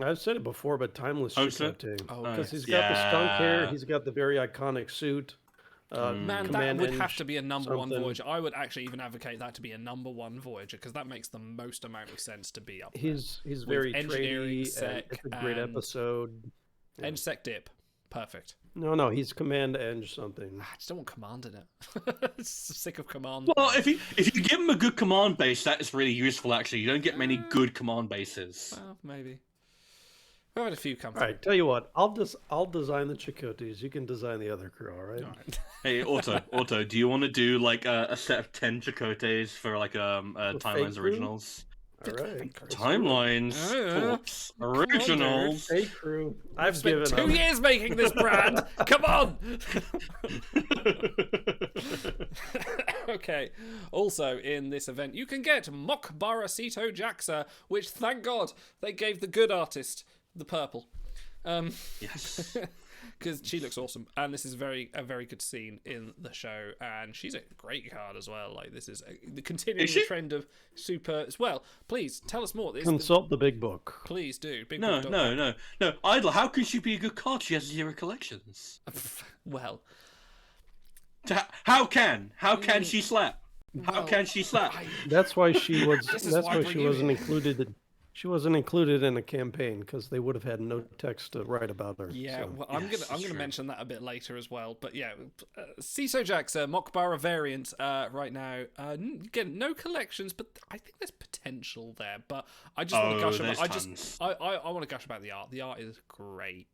I've said it before, but timeless Chakotay. Because he's got the Yeah. skunk hair, he's got the very iconic suit. Man, that Command would have Eng to be a number one something. Voyager. I would actually even advocate that to be a number one Voyager, because that makes the most amount of sense to be up there. He's very engineering, tradey, sec, and it's a great and- episode. Eng-Sec Dip. Perfect. No, he's Command Eng something. I just don't want command in it. Sick of command. well, if you give him a good command base, that is really useful. Actually, you don't get many good command bases. Well, maybe. We've had a few come All right, tell you what, I'll design the Chakotis. You can design the other crew, all right? All right. Hey, Auto, do you want to do a set of 10 Chakotays for Timelines crew? originals? All right. Timelines, thoughts, originals. Hey, crew. I've Spent given 2 up. years making this brand. Come on. Okay. Also, in this event, you can get Mok'bara Sito Jaxa, which, thank God, they gave the good artist the purple. Yes. Because she looks awesome, and this is a very good scene in the show, and she's a great card as well. This is continuing the trend of super as well. Please tell us more. Consult the big book. Please do. Big No, book. no. Idle, how can she be a good card? She has 0 collections. Well, How can she slap? How can she slap? That's why she was. This is That's why why we're she you wasn't here. included. She wasn't included in the campaign because they would have had no text to write about her. yeah. so. Well, I'm Yes, gonna true. mention that a bit later as well. But yeah, Sito Jaxa Mok'bara variant right now. Again, no collections, but I think there's potential there. But I just want to gush about. there's I want to gush about the art. The art is great.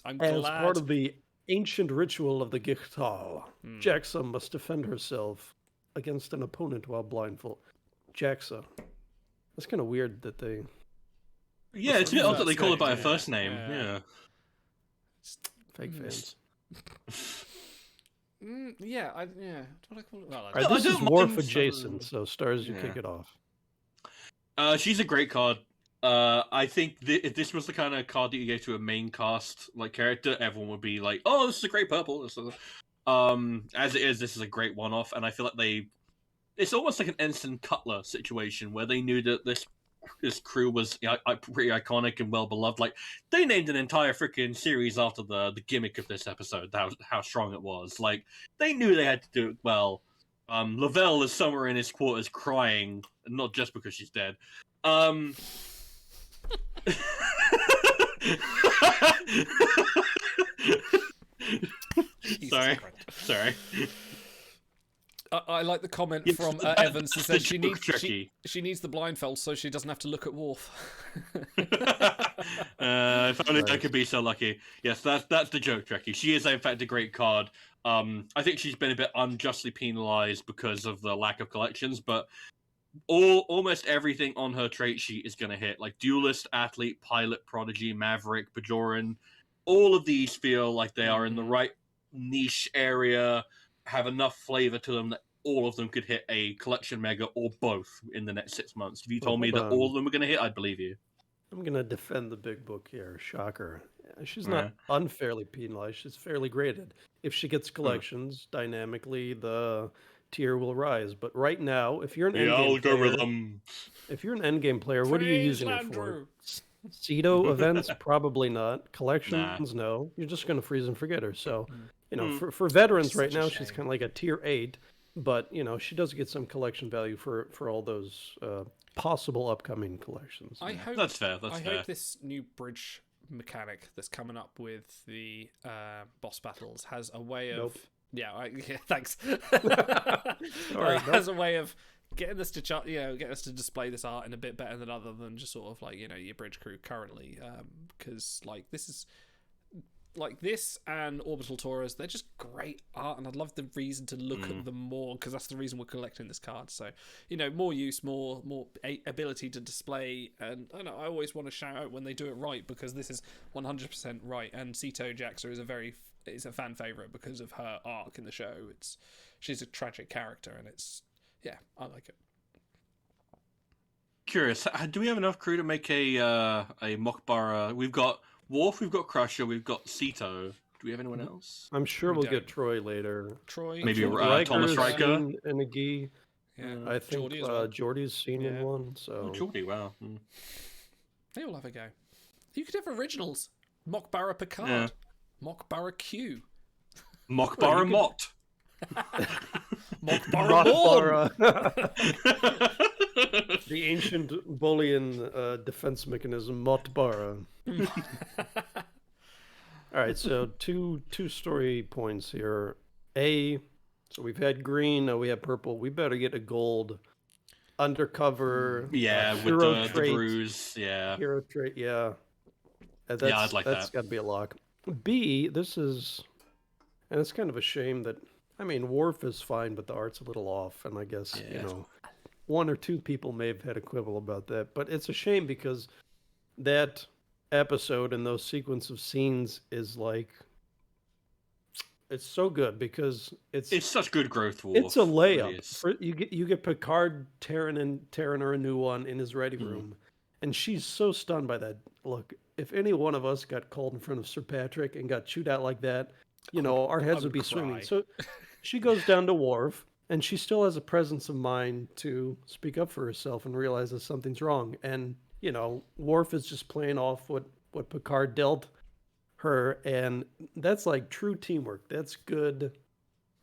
I'm As glad. part of the ancient ritual of the Gichtal, Jaxa must defend herself against an opponent while blindfold. Jaxa. That's kind of weird that they. Yeah, it's a bit odd that they call it by a Yeah, first name. yeah. Yeah. Fake fans. Yeah. What do I call it? Well, All right, No, I this is don't Worf mind adjacent, some- so stars, you Yeah. kick it off. She's a great card. I think if this was the kind of card that you gave to a main cast character, everyone would be like, "Oh, this is a great purple." As it is, this is a great one-off, and I feel like it's almost like an Ensign Cutler situation where they knew that this crew was pretty iconic and well beloved. Like they named an entire freaking series after the gimmick of this episode. How strong it was. Like they knew they had to do it well. Lavelle is somewhere in his quarters crying, not just because she's dead. Jesus Sorry. I like the comment Yes, from that- Evans who that's said the she joke, needs Tricky. she needs the blindfold so she doesn't have to look at Worf. If only I could be so lucky. Yes, that's the joke, Trekkie. She is in fact a great card. I think she's been a bit unjustly penalized because of the lack of collections, but almost everything on her trait sheet is going to hit. Like duelist, athlete, pilot, prodigy, maverick, Bajoran. All of these feel like they are in the right niche area, have enough flavor to them that all of them could hit a collection mega or both in the next 6 months. If you told me that hold all on. of them were going to hit, I'd believe you. I'm going to defend the big book here. Shocker. She's Yeah. not unfairly penalized. She's fairly graded. If she gets collections, dynamically the tier will rise. But right now, if you're an The endgame player, algorithm. if you're an endgame player, what are you Praise using it Landru. for? Sito events, probably not. Collections, no. You're just going to freeze and forget her. So, for veterans right Such a now, she's shame. kind of like a tier 8. But, she does get some collection value for all those possible upcoming collections. I hope That's fair. That's I fair. hope this new bridge mechanic that's coming up with the boss battles has a way of thanks. Has a way of getting us to get us to display this art in a bit better than other than just sort of like your bridge crew currently, because like this is like this and Orbital Torres, they're just great art, and I'd love the reason to look at them more, because that's the reason we're collecting this card. So, more use, more ability to display, and I always want to shout out when they do it right, because this is 100% right. And Sito Jaxa is a fan favorite because of her arc in the show. She's a tragic character, and I like it. Curious, do we have enough crew to make a Mok'bara? We've got Worf, we've got Crusher, we've got Sito. Do we have anyone else? I'm sure we'll get Troy later. Troy, maybe Riker's Thomas Riker seen in a gi. Yeah, I think Geordie as well. Geordie's seen in one. So Geordie, wow. They all have a go. You could have originals. Mok'bara Picard, Mok'bara Q, Mok'bara Mott. Mok'bara Morn. The ancient Bolian defense mechanism, Mok'bara. All right, so two story points here. So we've had green, now we have purple. We better get a gold undercover. Yeah, with hero the trait, bruise. Yeah. Hero trait, yeah. I'd like that's got to be a lock. B, this is, and it's kind of a shame that, Worf is fine, but the art's a little off, and I guess, one or two people may have had a quibble about that, but it's a shame because that episode and those sequence of scenes is like, it's so good because it's such good growth. Worf. It's a layup. You get Picard tearing her a new one in his ready room, and she's so stunned by that. Look, if any one of us got called in front of Sir Patrick and got chewed out like that, our heads would be swimming. So she goes down to Worf, and she still has a presence of mind to speak up for herself and realize that something's wrong. And Worf is just playing off what Picard dealt her, and that's like true teamwork. That's good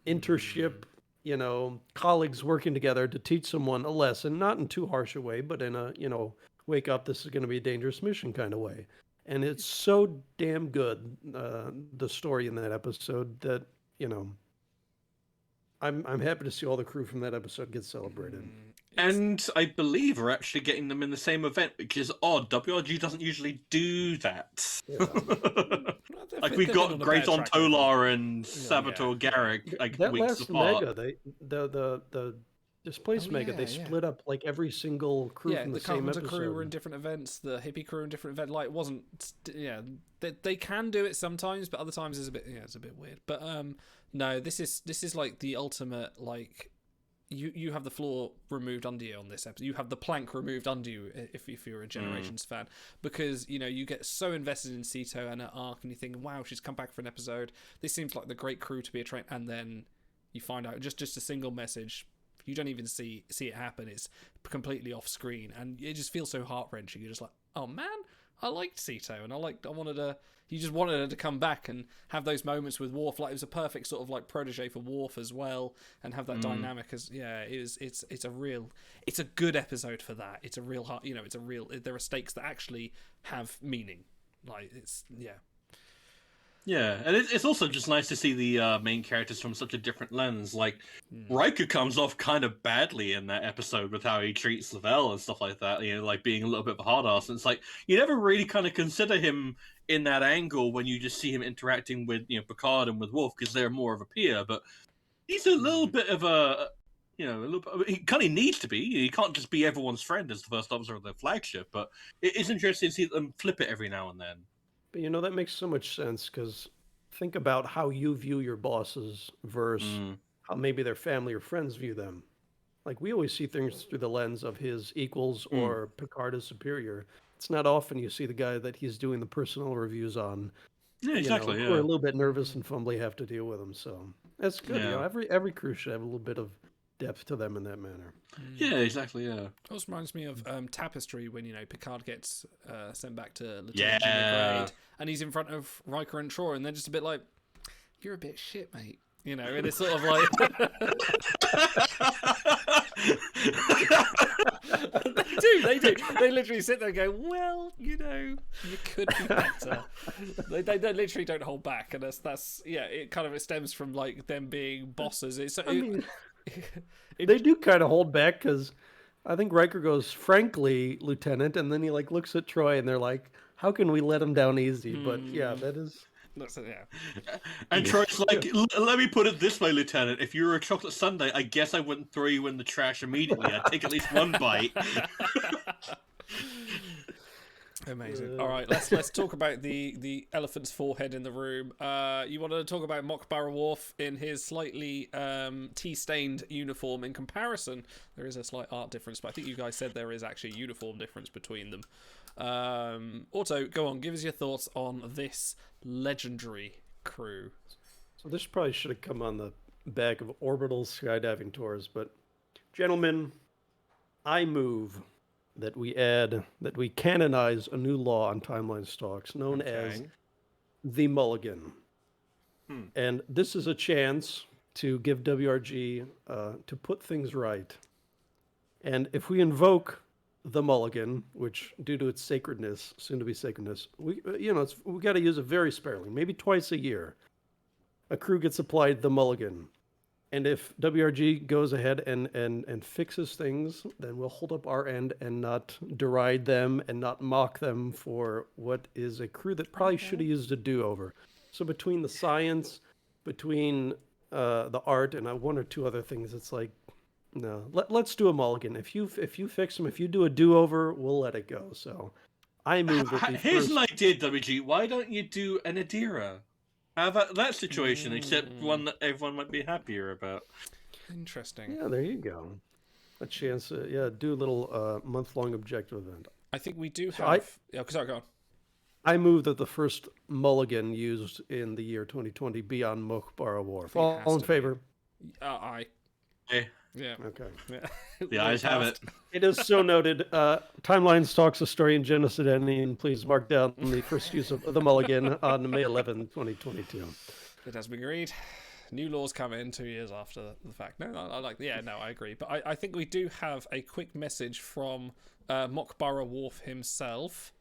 intership, colleagues working together to teach someone a lesson, not in too harsh a way, but in a, wake up, this is going to be a dangerous mission kind of way. And it's so damn good, the story in that episode, that, I'm happy to see all the crew from that episode get celebrated. And I believe we're actually getting them in the same event, which is odd. WRG doesn't usually do that. Yeah. Like we've got Grayson Tolar and Saboteur Garrick that weeks last apart. Mega, the Displaced Mega, they split up like every single crew from the same episode. The crew were in different events, the hippie crew in different events. Like, it wasn't, they can do it sometimes, but other times it's a bit weird. But no, this is like the ultimate, like, you have the floor removed under you on this episode. You have the plank removed under you if you're a Generations fan, because you get so invested in Sito and her arc, and you think, wow, she's come back for an episode. This seems like the great crew to be a train, and then you find out just a single message. You don't even see it happen. It's completely off screen, and it just feels so heart wrenching. You're just like, oh man, I liked Sito, and you just wanted her to come back and have those moments with Worf. Like, it was a perfect sort of like protege for Worf as well, and have that dynamic as it's a good episode for that. It's a real heart, there are stakes that actually have meaning. Like, Yeah, and it's also just nice to see the main characters from such a different lens. Like, Riker comes off kind of badly in that episode with how he treats Lavelle and stuff like that, like being a little bit of a hard ass. And it's like, you never really kind of consider him in that angle when you just see him interacting with, Picard and with Worf, because they're more of a peer. But he's a little bit of he kind of needs to be. He can't just be everyone's friend as the first officer of their flagship. But it is interesting to see them flip it every now and then. But that makes so much sense, because think about how you view your bosses versus how maybe their family or friends view them. Like, we always see things through the lens of his equals or Picard is superior. It's not often you see the guy that he's doing the personal reviews on. Yeah, exactly. Who are a little bit nervous and fumbly have to deal with him. So that's good. Yeah. Every crew should have a little bit of depth to them in that manner. Yeah, exactly. Yeah. It also reminds me of Tapestry, when Picard gets sent back to Lieutenant Junior grade, and he's in front of Riker and Troy, and they're just a bit like, "You're a bit shit, mate." And it's sort of like they do. They literally sit there and go, "Well, you could be better." they literally don't hold back, and that's it stems from like them being bosses. They do kind of hold back, because I think Riker goes, "Frankly, Lieutenant," and then he like looks at Troy, and they're like, "How can we let him down easy?" But yeah, that is. That's it, yeah. And Troy's like, let me put it this way, Lieutenant. If you were a chocolate sundae, I guess I wouldn't throw you in the trash immediately. I'd take at least one bite. Amazing. All right, let's talk about the elephant's forehead in the room. You want to talk about Mok'bara Worf in his slightly tea-stained uniform in comparison. There is a slight art difference, but I think you guys said there is actually a uniform difference between them. Otto, go on, give us your thoughts on this legendary crew. So this probably should have come on the back of Orbital Skydiving Tours, but gentlemen, I move that we canonize a new law on timeline stalks known as the Mulligan. And this is a chance to give WRG to put things right. And if we invoke the Mulligan, which due to its sacredness, soon to be sacredness, we got to use it very sparingly, maybe twice a year. A crew gets applied the Mulligan. And if WRG goes ahead and fixes things, then we'll hold up our end and not deride them and not mock them for what is a crew that probably should have used a do-over. So between the science, between the art, and one or two other things, it's like, no, let's do a mulligan. If you fix them, if you do a do-over, we'll let it go. So I move that we Here's an idea, WG. Why don't you do an Adira? How about that situation, except one that everyone might be happier about? Interesting. Yeah, there you go. A chance to do a little month-long objective event. I think we do have... sorry, go on. I move that the first mulligan used in the year 2020 be on Mok'bara Worf. All in favor? Aye. Hey. Yeah. Okay. Yeah. The eyes have it. It is so noted. Timeline Stalks Historian Genocidainian, please mark down the first use of the mulligan on May 11, 2022. It has been agreed. New laws come in 2 years after the fact. No, I like... Yeah, no, I agree. But I think we do have a quick message from Mok'bara Worf himself.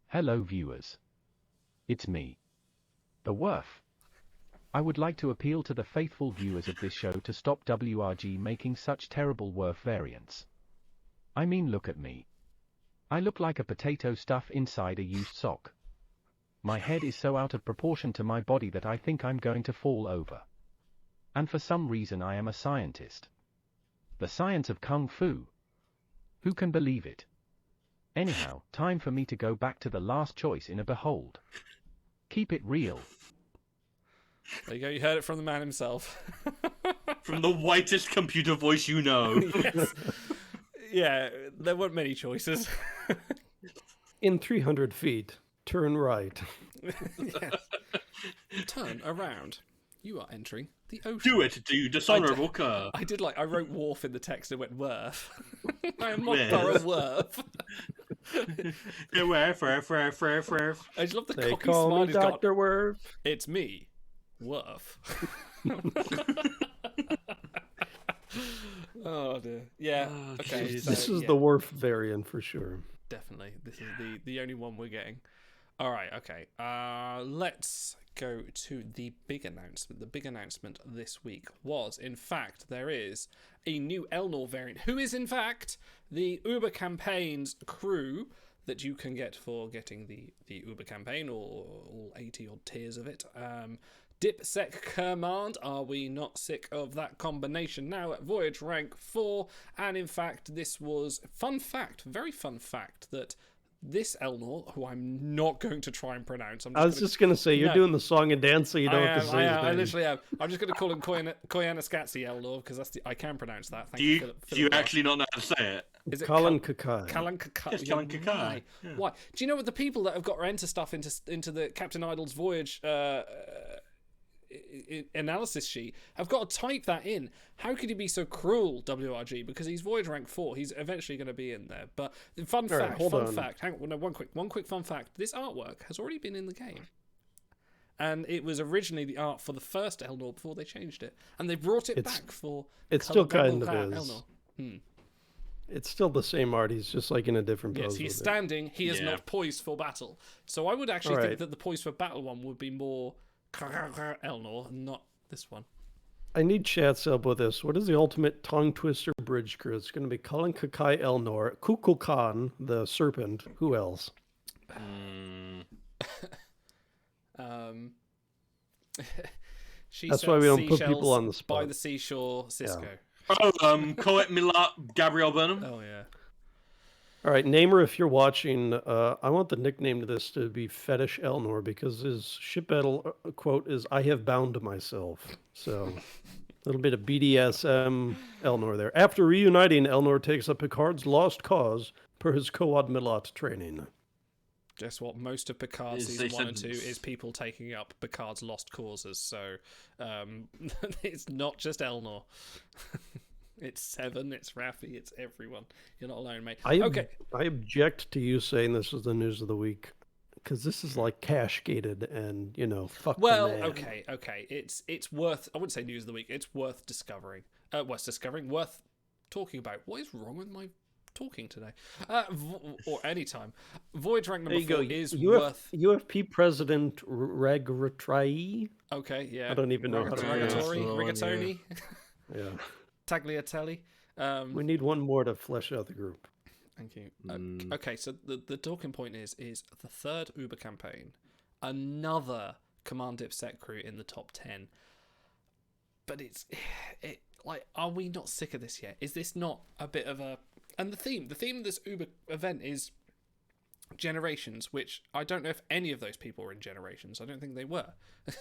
Hello, viewers. It's me, the Worf. I would like to appeal to the faithful viewers of this show to stop WRG making such terrible Worf variants. I mean, look at me. I look like a potato stuff inside a used sock. My head is so out of proportion to my body that I think I'm going to fall over. And for some reason I am a scientist. The science of Kung Fu. Who can believe it? Anyhow, time for me to go back to the last choice in a behold. Keep it real. There you go, you heard it from the man himself. From the whitest computer voice you know. Yes. Yeah, there weren't many choices. In 300 feet, turn right. Yes. Turn around. You are entering the ocean. Do it, you dishonourable cur. I wrote Worf in the text and went Worf. I am Mok'bara Worf. Worf. I just love the They cocky call smile me he's got. Dr. Worf. It's me, Worf. Oh dear. Yeah. Oh, okay. geez. So, This is yeah, the Worf variant for sure. definitely. This is the only one we're getting. All right. Okay. Let's go to the big announcement. The big announcement this week was, in fact, there is a new Elnor variant, who is, in fact, the Uber campaign's crew that you can get for getting the Uber campaign, or all 80 odd tiers of it. Dipsec Command, are we not sick of that combination now at Voyage Rank 4? And in fact, this was, very fun fact, that this Elnor, who I'm not going to try and pronounce. I was just going to say, you're doing the song and dance, so you don't have to say his name. I literally am. I'm just going to call him Koyaanisqatsi Elnor, because I can pronounce that. Thank Do you actually not know how to say it? Is it Qalankhkai. Qalankhkai. Yes, Qalankhkai. Yeah. Why? Do you know what the people that have got to enter stuff into the Captain Idle's Voyage analysis sheet have got to type that in? How could he be so cruel, WRG? Because he's Voyage Rank 4. He's eventually going to be in there. But fun fact. Hang on, no, one quick fun fact. This artwork has already been in the game. And it was originally the art for the first Elnor before they changed it. And they brought it back for... It still kind of is. Elnor. It's still the same art. He's just like in a different pose. Yes, he's standing. He is not poised for battle. So I would actually think that the poised for battle one would be more Elnor, not this one. I need chat's help with this. What is the ultimate tongue twister bridge crew? It's going to be Qalankhkai Elnor, Kukulkan, the serpent. Who else? She That's said why we don't put people seashells on the spot. by the seashore, Cisco. Coet Milat, Gabrielle Burnham. Oh yeah. All right, Namer, if you're watching, I want the nickname to this to be Fetish Elnor because his ship battle quote is "I have bound myself." So, a little bit of BDSM Elnor there. After reuniting, Elnor takes up Picard's lost cause per his co-admiral training. Guess what? Most of Picard Is season they 1 and 2 sentence. is people taking up Picard's lost causes. So it's not just Elnor. It's Seven, it's Raffi, it's everyone. You're not alone, mate. I object to you saying this is the news of the week because this is like cash gated and fuck the Well, man. okay. It's worth. I wouldn't say news of the week. It's worth discovering. Worth talking about. What is wrong with my talking today? Or any time. Voyage rank number 4 is worth. UFP President Ragratrai. Okay, yeah. I don't even know how to pronounce it. Rigatoni, Yeah. Tagliatelle. We need one more to flesh out the group. Thank you. Okay, so the talking point is the third Uber campaign, another Command Dip set crew in the top 10. But it like, are we not sick of this yet? Is this not a bit of a... And the theme of this Uber event is Generations, which I don't know if any of those people were in Generations. I don't think they were.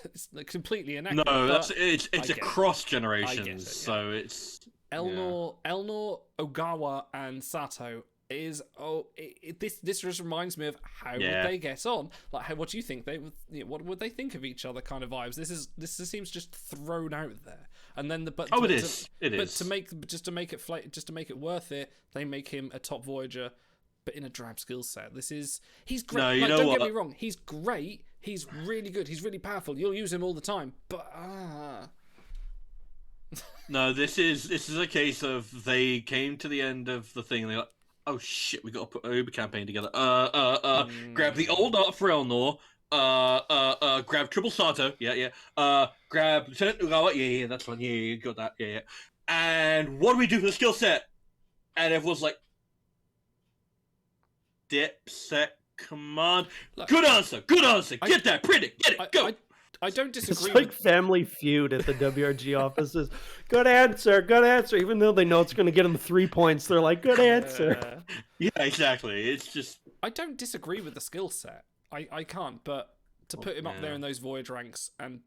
It's completely inaccurate. No, it's across generations, it, yeah. so it's Elnor, Ogawa, and Sato is this just reminds me of how would they get on? Like, what do you think they would? What would they think of each other? Kind of vibes. This seems just thrown out there, and then it is. But to make it worth it, they make him a top Voyager, but in a drab skill set. He's great. No, don't get me wrong. He's great. He's really good. He's really powerful. You'll use him all the time, but No, this is a case of they came to the end of the thing and they're like, oh shit, we got to put an Uber campaign together. Grab the old art for Elnor. Grab Tribble Sato. Grab Lieutenant Ogawa. Yeah, that's one. Yeah, you got that. Yeah. And what do we do for the skill set? And everyone's like, Dip set command. Good answer. Get that. Print it. Get it. Go. I don't disagree. It's like Family Feud at the WRG offices. Good answer. Even though they know it's going to get them 3 points, they're like, good answer. Yeah, exactly. It's just... I don't disagree with the skill set. I can't, but to put him up there in those Voyage ranks, and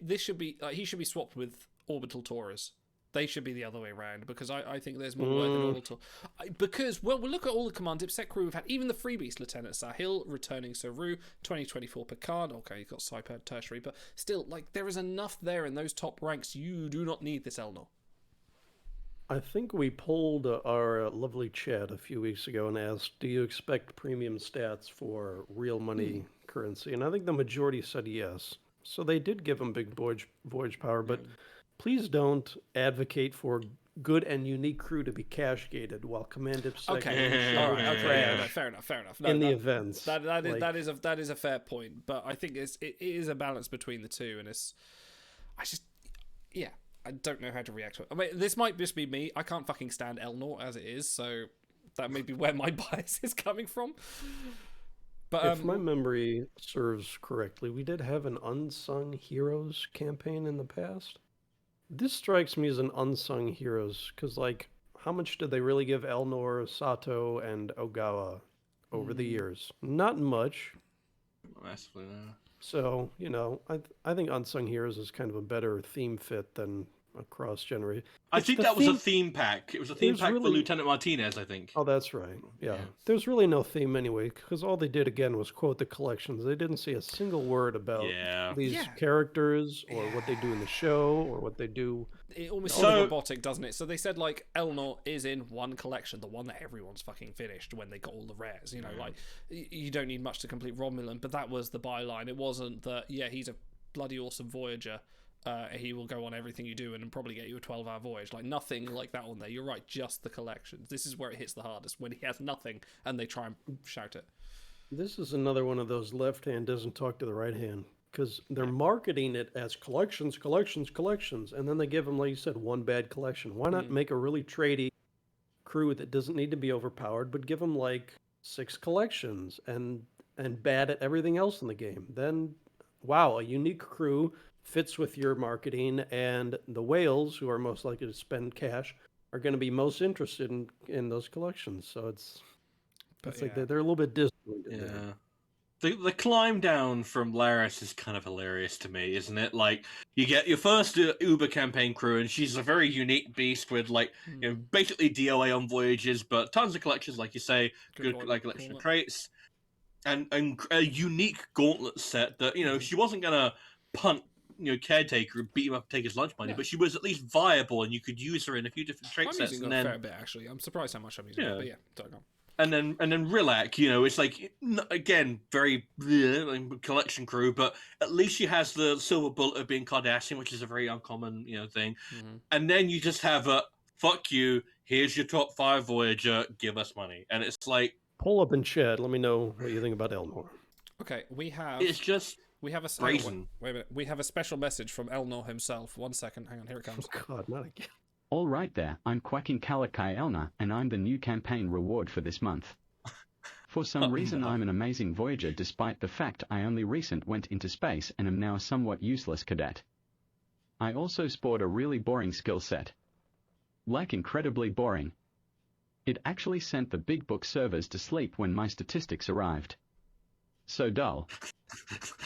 this should be he should be swapped with Orbital Torres. They should be the other way around because I think there's more worth in Orbital. Because we'll look at all the Command Dip set crew we've had. Even the freebies, Lieutenant Sahil, returning Saru, 2024 Picard. Okay, you've got Saipad Tertiary, but still, there is enough there in those top ranks. You do not need this Elnor. I think we polled our lovely chat a few weeks ago and asked, do you expect premium stats for real money currency? And I think the majority said yes. So they did give them big voyage power, but please don't advocate for good and unique crew to be cash gated while Command Dip second. Okay, all right, okay, fair enough. No, in the events, that is a fair point, but I think it is a balance between the two, and I don't know how to react to it. I mean, this might just be me. I can't fucking stand Elnor as it is, so that may be where my bias is coming from. But if my memory serves correctly, we did have an Unsung Heroes campaign in the past. This strikes me as an Unsung Heroes, because, how much did they really give Elnor, Sato, and Ogawa over the years? Not much. Massively, no. So, I think Unsung Heroes is kind of a better theme fit than a cross-generation. I think that was a theme pack. It was a theme pack for Lieutenant Martinez, I think. Oh, that's right. Yeah. There's really no theme anyway, because all they did, again, was quote the collections. They didn't say a single word about these characters, or what they do in the show, or what they do. It almost seems robotic, doesn't it? So they said, Elnor is in one collection, the one that everyone's fucking finished when they got all the rares. You don't need much to complete Romulan, but that was the byline. It wasn't that, he's a bloody awesome Voyager. He will go on everything you do and probably get you a 12-hour voyage. Nothing like that on there. You're right, just the collections. This is where it hits the hardest, when he has nothing and they try and shout it. This is another one of those left hand doesn't talk to the right hand, because they're marketing it as collections, and then they give them, like you said, one bad collection. Why not make a really tradey crew that doesn't need to be overpowered, but give them 6 collections and bad at everything else in the game? Then wow, a unique crew fits with your marketing, and the whales, who are most likely to spend cash, are going to be most interested in those collections. So it's like they're a little bit disjointed. Yeah. The climb down from Laris is kind of hilarious to me, isn't it? Like, you get your first Uber campaign crew, and she's a very unique beast with, like, basically DOA on voyages, but tons of collections, like you say, good like collection of traits, and a unique gauntlet set that, she wasn't going to punt, Caretaker and beat him up and take his lunch money, but she was at least viable, and you could use her in a few different trait sets. I'm using a fair bit, actually. I'm surprised how much I'm using it, but yeah, don't go. And then Rilak, it's like, again, very collection crew, but at least she has the silver bullet of being Cardassian, which is a very uncommon, thing. Mm-hmm. And then you just have a, fuck you, here's your top 5 Voyager, give us money. And it's like... Pull up in chat, let me know what you think about Elnor. Okay, we have... It's just... We have a brazen. Wait a minute. We have a special message from Elnor himself. 1 second. Hang on, here it comes. Oh God, not again. All right there, I'm quacking Qalankhkai Elnor, and I'm the new campaign reward for this month. For some reason I'm an amazing Voyager despite the fact I only recent went into space and am now a somewhat useless cadet. I also sport a really boring skill set. Like incredibly boring. It actually sent the big book servers to sleep when my statistics arrived. So dull.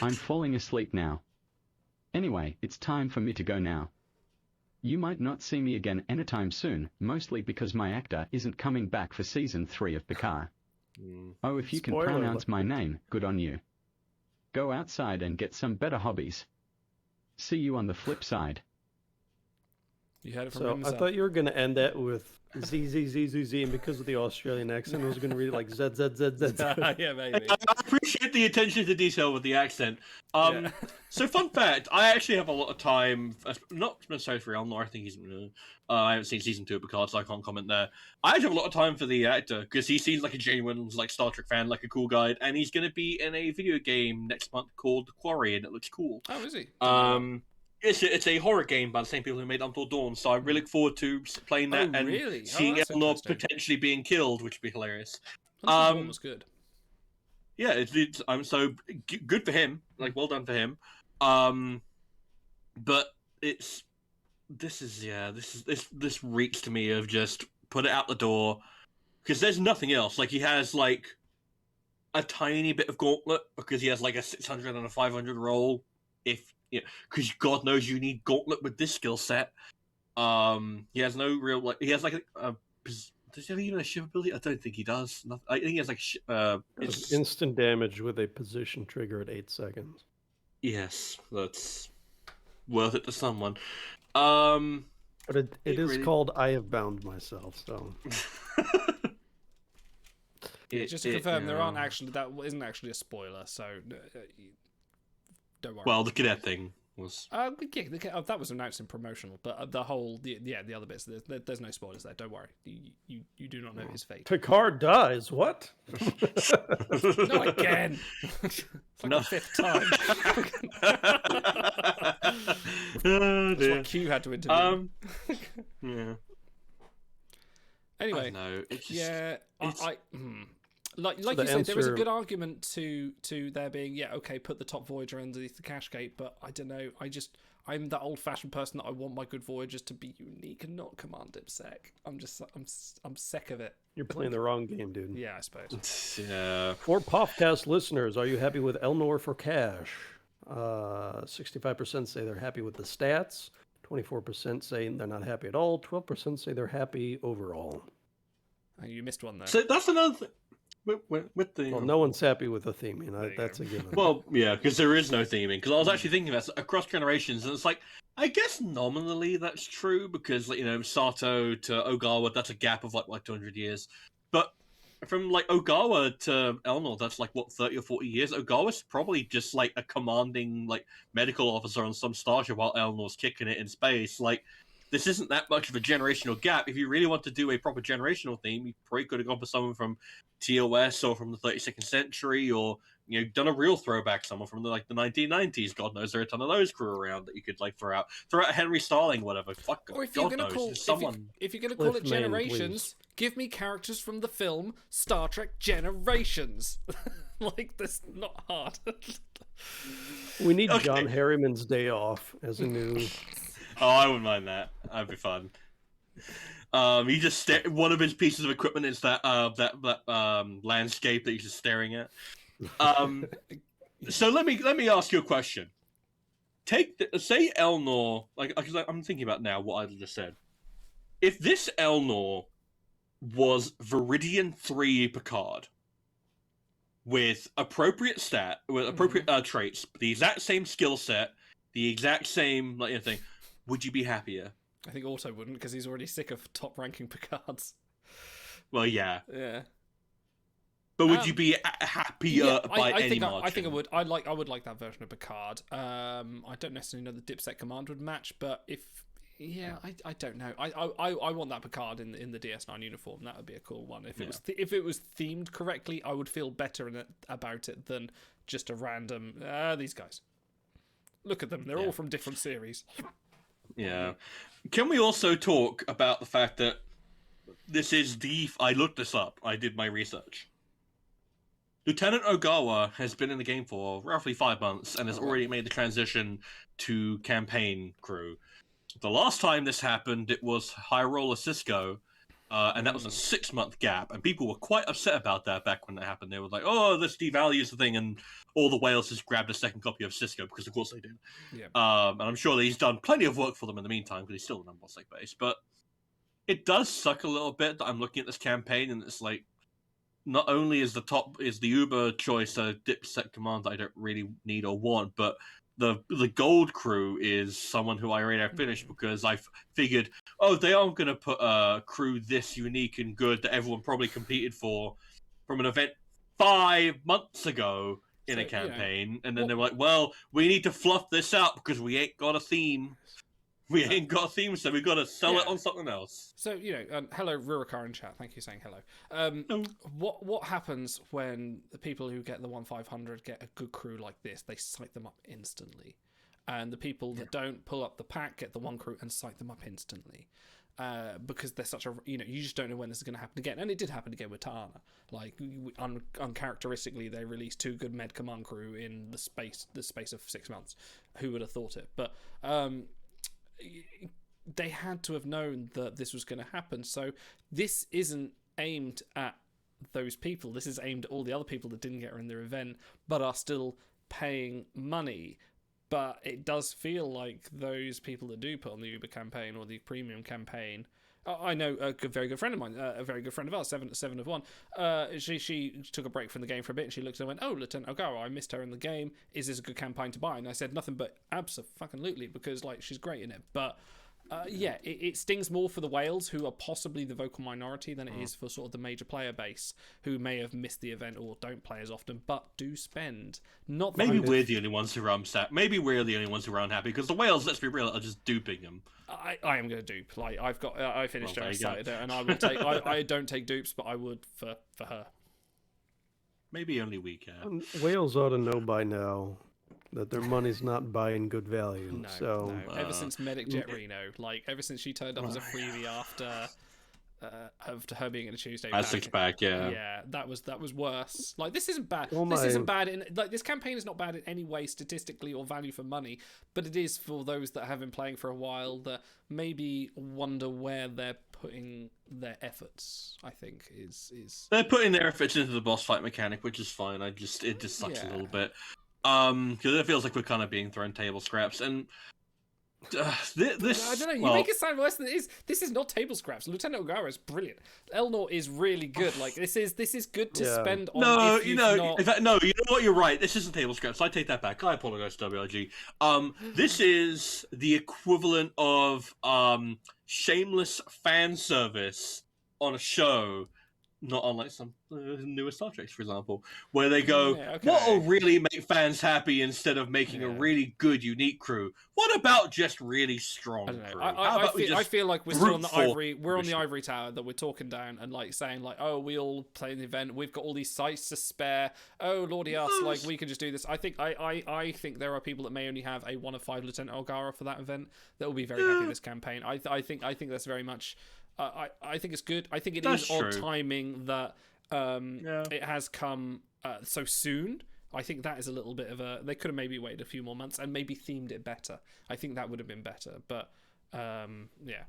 I'm falling asleep now. Anyway, it's time for me to go now. You might not see me again anytime soon, mostly because my actor isn't coming back for season 3 of Picard. Oh, if you can pronounce my name, good on you. Go outside and get some better hobbies. See you on the flip side. You heard it from so himself. I thought you were going to end that with Z, and because of the Australian accent, I was going to read it like Z. Yeah, maybe. I appreciate the attention to detail with the accent. So, fun fact, I actually have a lot of time, not necessarily for Elnor, I think he's... I haven't seen season 2 of Picard, so I can't comment there. I actually have a lot of time for the actor, because he seems like a genuine Star Trek fan, like a cool guy, and he's going to be in a video game next month called The Quarry, and it looks cool. Oh, is he? It's a horror game by the same people who made Until Dawn, so I really look forward to playing that and seeing Elnor potentially being killed, which would be hilarious. Until Dawn was good. Yeah, I'm so good for him. Like, well done for him. But this reeks to me of just put it out the door, because there's nothing else. Like, he has like a tiny bit of gauntlet because he has like a 600 and a 500 roll. Because God knows you need gauntlet with this skill set. He has no real he has like does he have even a ship ability? I don't think he does. I think he has like it's instant damage with a position trigger at 8 seconds. Yes, that's worth it to someone. But it is really... called I Have Bound Myself. So just to confirm, there aren't actually that isn't actually a spoiler. So. Don't worry. Well, the cadet thing was... that was announced in promotional, but the other bits, there's no spoilers there. Don't worry. You do not know his fate. Picard dies. What? Not again. It's like the 5th time. That's what Q had to intervene. Yeah. Anyway, no, it's just, yeah, Like so you said, there is a good argument to there being, put the top Voyager underneath the cash gate, but I don't know, I'm that old-fashioned person that I want my good Voyagers to be unique and not command IPSec. I'm sick of it. You're playing the wrong game, dude. Yeah, I suppose. Yeah. For Puffcast listeners, are you happy with Elnor for cash? 65% say they're happy with the stats. 24% say they're not happy at all. 12% say they're happy overall. Oh, you missed one there. So that's another thing. With the... Well, no one's happy with the theming. That's a given. Well, yeah, because there is no theming. Because I was actually thinking about across generations, and it's like, I guess nominally that's true, because, Sato to Ogawa, that's a gap of, 200 years. But from, Ogawa to Elnor, that's, 30 or 40 years? Ogawa's probably just, a commanding, medical officer on some starship while Elnor's kicking it in space. this isn't that much of a generational gap. If you really want to do a proper generational theme, you probably could have gone for someone from TOS or from the 32nd century, or done a real throwback, someone from the 1990s. God knows there are a ton of those crew around that you could throw out Henry Starling, whatever. Fuck. Or if God you're gonna knows. call if you're gonna call it Cliff Main, Generations, give me characters from the film Star Trek Generations. That's not hard. We need John Harriman's Day Off as a new. Oh, I wouldn't mind that. That'd be fun. He just one of his pieces of equipment is that landscape that he's just staring at. So let me ask you a question. Say Elnor, because I'm thinking about now what I just said. If this Elnor was Viridian 3 Picard with appropriate traits, the exact same skill set, the exact same thing, would you be happier? I think Otto wouldn't, because he's already sick of top-ranking Picards. Well, yeah. Yeah. But would you be happier by any margin? I think I would. I would like that version of Picard. I don't necessarily know the Dipset command would match, but I don't know. I want that Picard in the DS9 uniform. That would be a cool one. If it was themed correctly, I would feel better about it than just a random these guys. Look at them. They're all from different series. Yeah. Can we also talk about the fact that this is I looked this up. I did my research. Lieutenant Ogawa has been in the game for roughly 5 months and has already made the transition to campaign crew. The last time this happened, it was High Roller Cisco, and that was a 6-month gap, and people were quite upset about that back when that happened. They were like, oh, this devalues the thing, and all the whales just grabbed a second copy of Cisco, because of course they did. Yeah. And I'm sure that he's done plenty of work for them in the meantime, because he's still an unbossing base. But it does suck a little bit that I'm looking at this campaign, and it's like, not only is the Uber choice a dipset command that I don't really need or want, but the gold crew is someone who I already have finished, because I figured, they aren't going to put a crew this unique and good that everyone probably competed for from an event 5 months ago in a campaign, and then they were like, well, we need to fluff this out because we ain't got a theme. We ain't got a theme, so we've got to sell it on something else. So, hello, Rurikar in chat. Thank you for saying hello. What happens when the people who get the 1-500 get a good crew like this? They cite them up instantly. And the people that don't pull up the pack get the one crew and cite them up instantly. Because they're such a... you just don't know when this is going to happen again. And it did happen again with Tana. Uncharacteristically, they released 2 good med command crew in the space of 6 months. Who would have thought it? But... they had to have known that this was going to happen. So this isn't aimed at those people. This is aimed at all the other people that didn't get her in their event but are still paying money. But it does feel like those people that do put on the Uber campaign or the premium campaign... I know a very good friend of mine, a very good friend of ours, 7 of 1. She took a break from the game for a bit, and she looked and went, "Oh, Lieutenant Ogawa, I missed her in the game. Is this a good campaign to buy?" And I said nothing but abso-fucking-lutely, because she's great in it. But it stings more for the whales, who are possibly the vocal minority, than it is for sort of the major player base, who may have missed the event or don't play as often, but do spend. Maybe we're the only ones who are upset. Maybe we're the only ones who are unhappy, because the whales, let's be real, are just duping them. I am going to dupe. I finished her, I started it, and I will take. I don't take dupes, but I would for her. Maybe only we can. Whales ought to know by now that their money's not buying good value. No. Ever since Medic Jet Reno, ever since she turned up as a freebie after her being in a Tuesday pack. 6 pack, yeah. Yeah, that was worse. This isn't bad. Oh this isn't bad in this campaign is not bad in any way statistically or value for money, but it is for those that have been playing for a while that maybe wonder where they're putting their efforts. I think is they're putting their efforts into the boss fight mechanic, which is fine. It just sucks a little bit. Because it feels like we're kind of being thrown table scraps, and this... I don't know, you make it sound worse than it is. This is not table scraps. Lieutenant Ogawa is brilliant. Elnor is really good. This is good to spend on. No, you know what, you're right. This isn't table scraps. I take that back. I apologize, WRG. This is the equivalent of shameless fan service on a show not unlike some newer Star Treks, for example, where they go, Yeah, okay. what will really make fans happy instead of making a really good, unique crew? What about just really strong I don't know. crew? I feel like we're still on the brute ivory. We're on the force? ivory tower that we're talking down and like saying like, oh, we all play the event. We've got all these sites to spare. Oh, lordy us, like we can just do this. I think there are people that may only have a 1 of 5 Lieutenant Olgara for that event that will be very happy with this campaign. I think that's very much. I think it's good. I think it is odd timing that it has come so soon. I think that is a little bit of a... They could have maybe waited a few more months and maybe themed it better. I think that would have been better. But, yeah.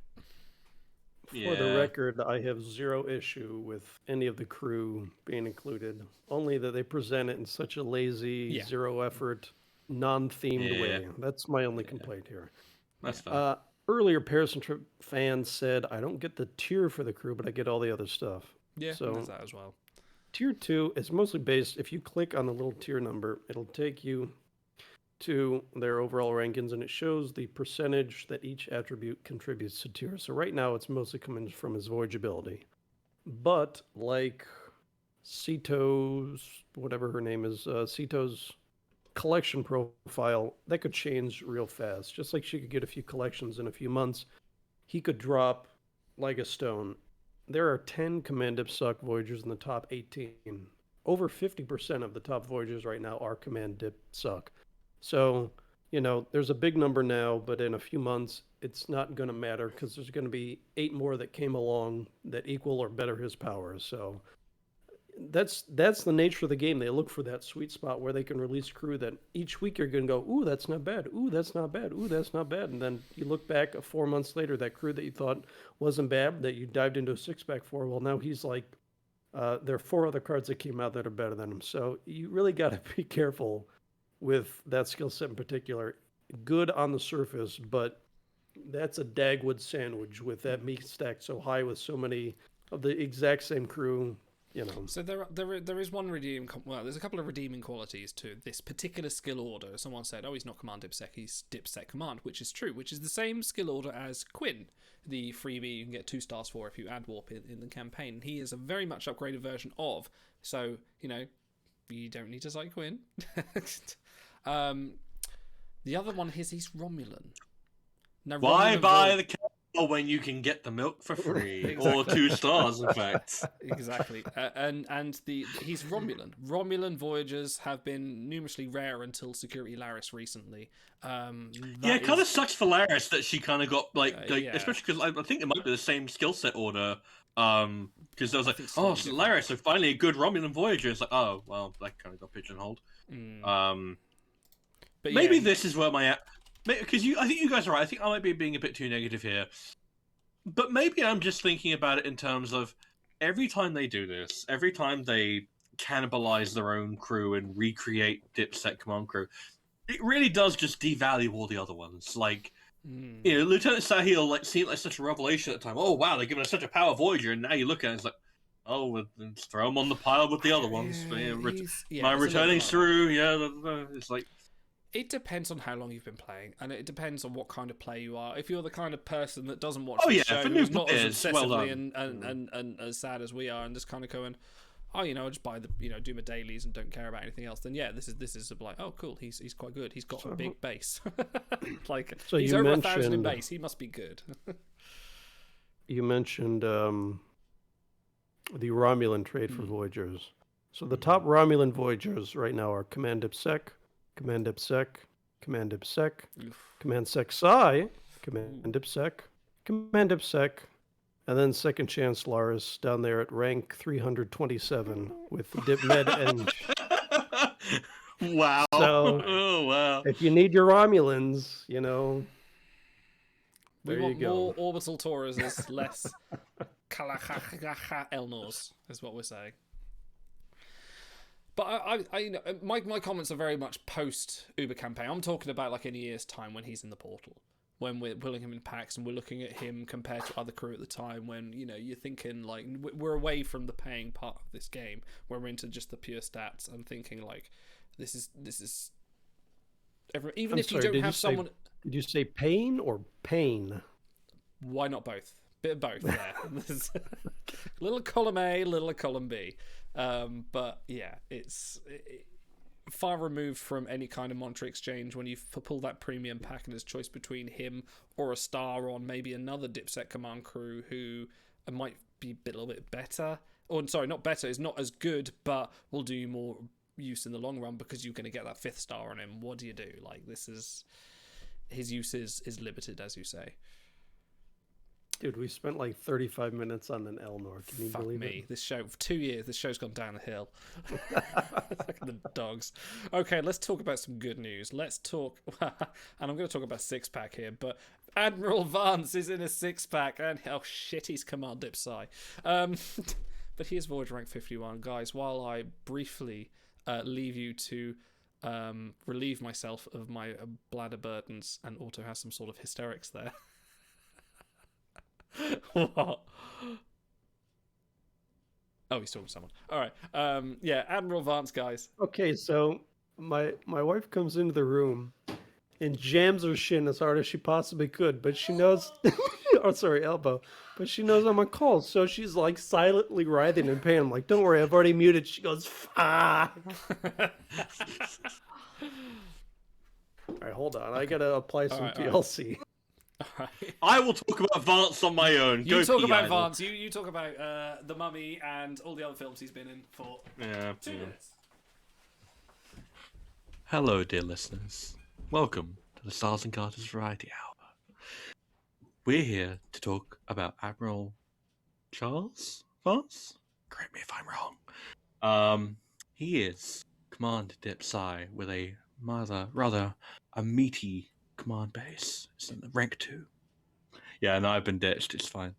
For the record, I have zero issue with any of the crew being included. Only that they present it in such a lazy, zero-effort, non-themed way. That's my only complaint here. That's fine. Earlier, Pearson Trip fans said, I don't get the tier for the crew, but I get all the other stuff. Yeah, so there's that as well. Tier 2 is mostly based, if you click on the little tier number, it'll take you to their overall rankings, and it shows the percentage that each attribute contributes to tier. So right now, it's mostly coming from his voyage ability. But like Sito's, whatever her name is, Sito's collection profile, that could change real fast. Just like she could get a few collections in a few months, he could drop like a stone. There are 10 Command Dip Suck Voyagers in the top 18. Over 50% of the top Voyagers right now are Command Dip Suck. So, there's a big number now, but in a few months, it's not going to matter because there's going to be 8 more that came along that equal or better his powers. So that's the nature of the game. They look for that sweet spot where they can release crew that each week you're going to go, ooh, that's not bad. Ooh, that's not bad. Ooh, that's not bad. And then you look back 4 months later, that crew that you thought wasn't bad, that you dived into a 6-pack for, well, now he's like, there are 4 other cards that came out that are better than him. So you really got to be careful with that skill set in particular. Good on the surface, but that's a Dagwood sandwich with that meat stacked so high with so many of the exact same crew. So there is one there's a couple of redeeming qualities to this particular skill order. Someone said, oh, he's not Command Dipsec, he's Dipsec Command, which is true, which is the same skill order as Quinn, the freebie you can get 2 stars for if you add warp in the campaign. He is a very much upgraded version of, so, you don't need to cite Quinn. The other one is he's Romulan. Now, Why buy the cow when you can get the milk for free? Exactly. Or 2 stars, in fact. Exactly. He's Romulan. Romulan Voyagers have been numerously rare until Security Laris recently. It kind of sucks for Laris that she kind of got, especially because I think it might be the same skill set order. Because I was like, so Laris, so finally a good Romulan Voyager. It's like, oh, well, that kind of got pigeonholed. But maybe this is where because I think you guys are right. I think I might be being a bit too negative here. But maybe I'm just thinking about it in terms of every time they do this, every time they cannibalize their own crew and recreate Dipsec Command crew, it really does just devalue all the other ones. Like, Lieutenant Sahil seemed like such a revelation at the time. Oh, wow, they're giving us such a power Voyager, and now you look at it, it's like, oh, well, then throw them on the pile with the other ones. My returning through, it's like... It depends on how long you've been playing, and it depends on what kind of player you are. If you're the kind of person that doesn't watch the show, who's not as obsessively and as sad as we are, and just kind of going, oh, I'll just buy do my dailies and don't care about anything else, then this is like, oh, cool, he's quite good. He's got a big base. So he's over 1,000 in base. He must be good. You mentioned the Romulan trade for Voyagers. So the top Romulan Voyagers right now are Command Dipsec, Command Dipsec, Command Dipsec, Command Sec Psi, Command Dipsec, Command Dipsec, and then Second Chance Laris down there at rank 327 with Dip Med Eng. Wow. So, wow. If you need your Romulans, we want more Orbital Torres, less Qalankhkai Elnors, is what we're saying. But my comments are very much post Uber campaign. I'm talking about like in a year's time when he's in the portal, when we're pulling him in packs and we're looking at him compared to other crew at the time. When you're thinking like we're away from the paying part of this game, where we're into just the pure stats. I'm thinking like this is even if you don't have someone. Did you say pain or pain? Why not both? Bit of both there. Little column A, little column B. But yeah, it's far removed from any kind of monetary exchange when you pull that premium pack and there's choice between him or a star on maybe another dipset command crew who might be a little bit better. Or, sorry, not better, is not as good, but will do you more use in the long run because you're going to get that 5th star on him. What do you do? Like, this is... His use is limited, as you say. Dude, we spent like 35 minutes on an Elnor. Can you believe it? This show, for 2 years, this show's gone down the hill. Like the dogs. Okay, let's talk about some good news. Let's talk, and I'm going to talk about 6-pack here, but Admiral Vance is in a 6-pack, and oh shit, he's Command Dip Psi. But he is Voyage rank 51. Guys, while I briefly leave you to relieve myself of my bladder burdens, and Auto has some sort of hysterics there. What? Oh, he's talking to someone. All right. Yeah, Admiral Vance, guys. Okay, so my wife comes into the room and jams her shin as hard as she possibly could, but she knows... oh, sorry, elbow. But she knows I'm on call, so she's like silently writhing in pain. I'm like, don't worry, I've already muted. She goes, fuck. All right, hold on. I gotta apply some TLC. Right. I will talk about Vance on my own. You talk about Vance. You talk about The Mummy and all the other films he's been in for 2 minutes. Hello, dear listeners. Welcome to the Stars and Garters Variety Hour. We're here to talk about Admiral Charles Vance. Correct me if I'm wrong. He is Command Dip Psi with a rather a meaty command base. It's in the rank 2. Yeah, no, I've been ditched. It's fine.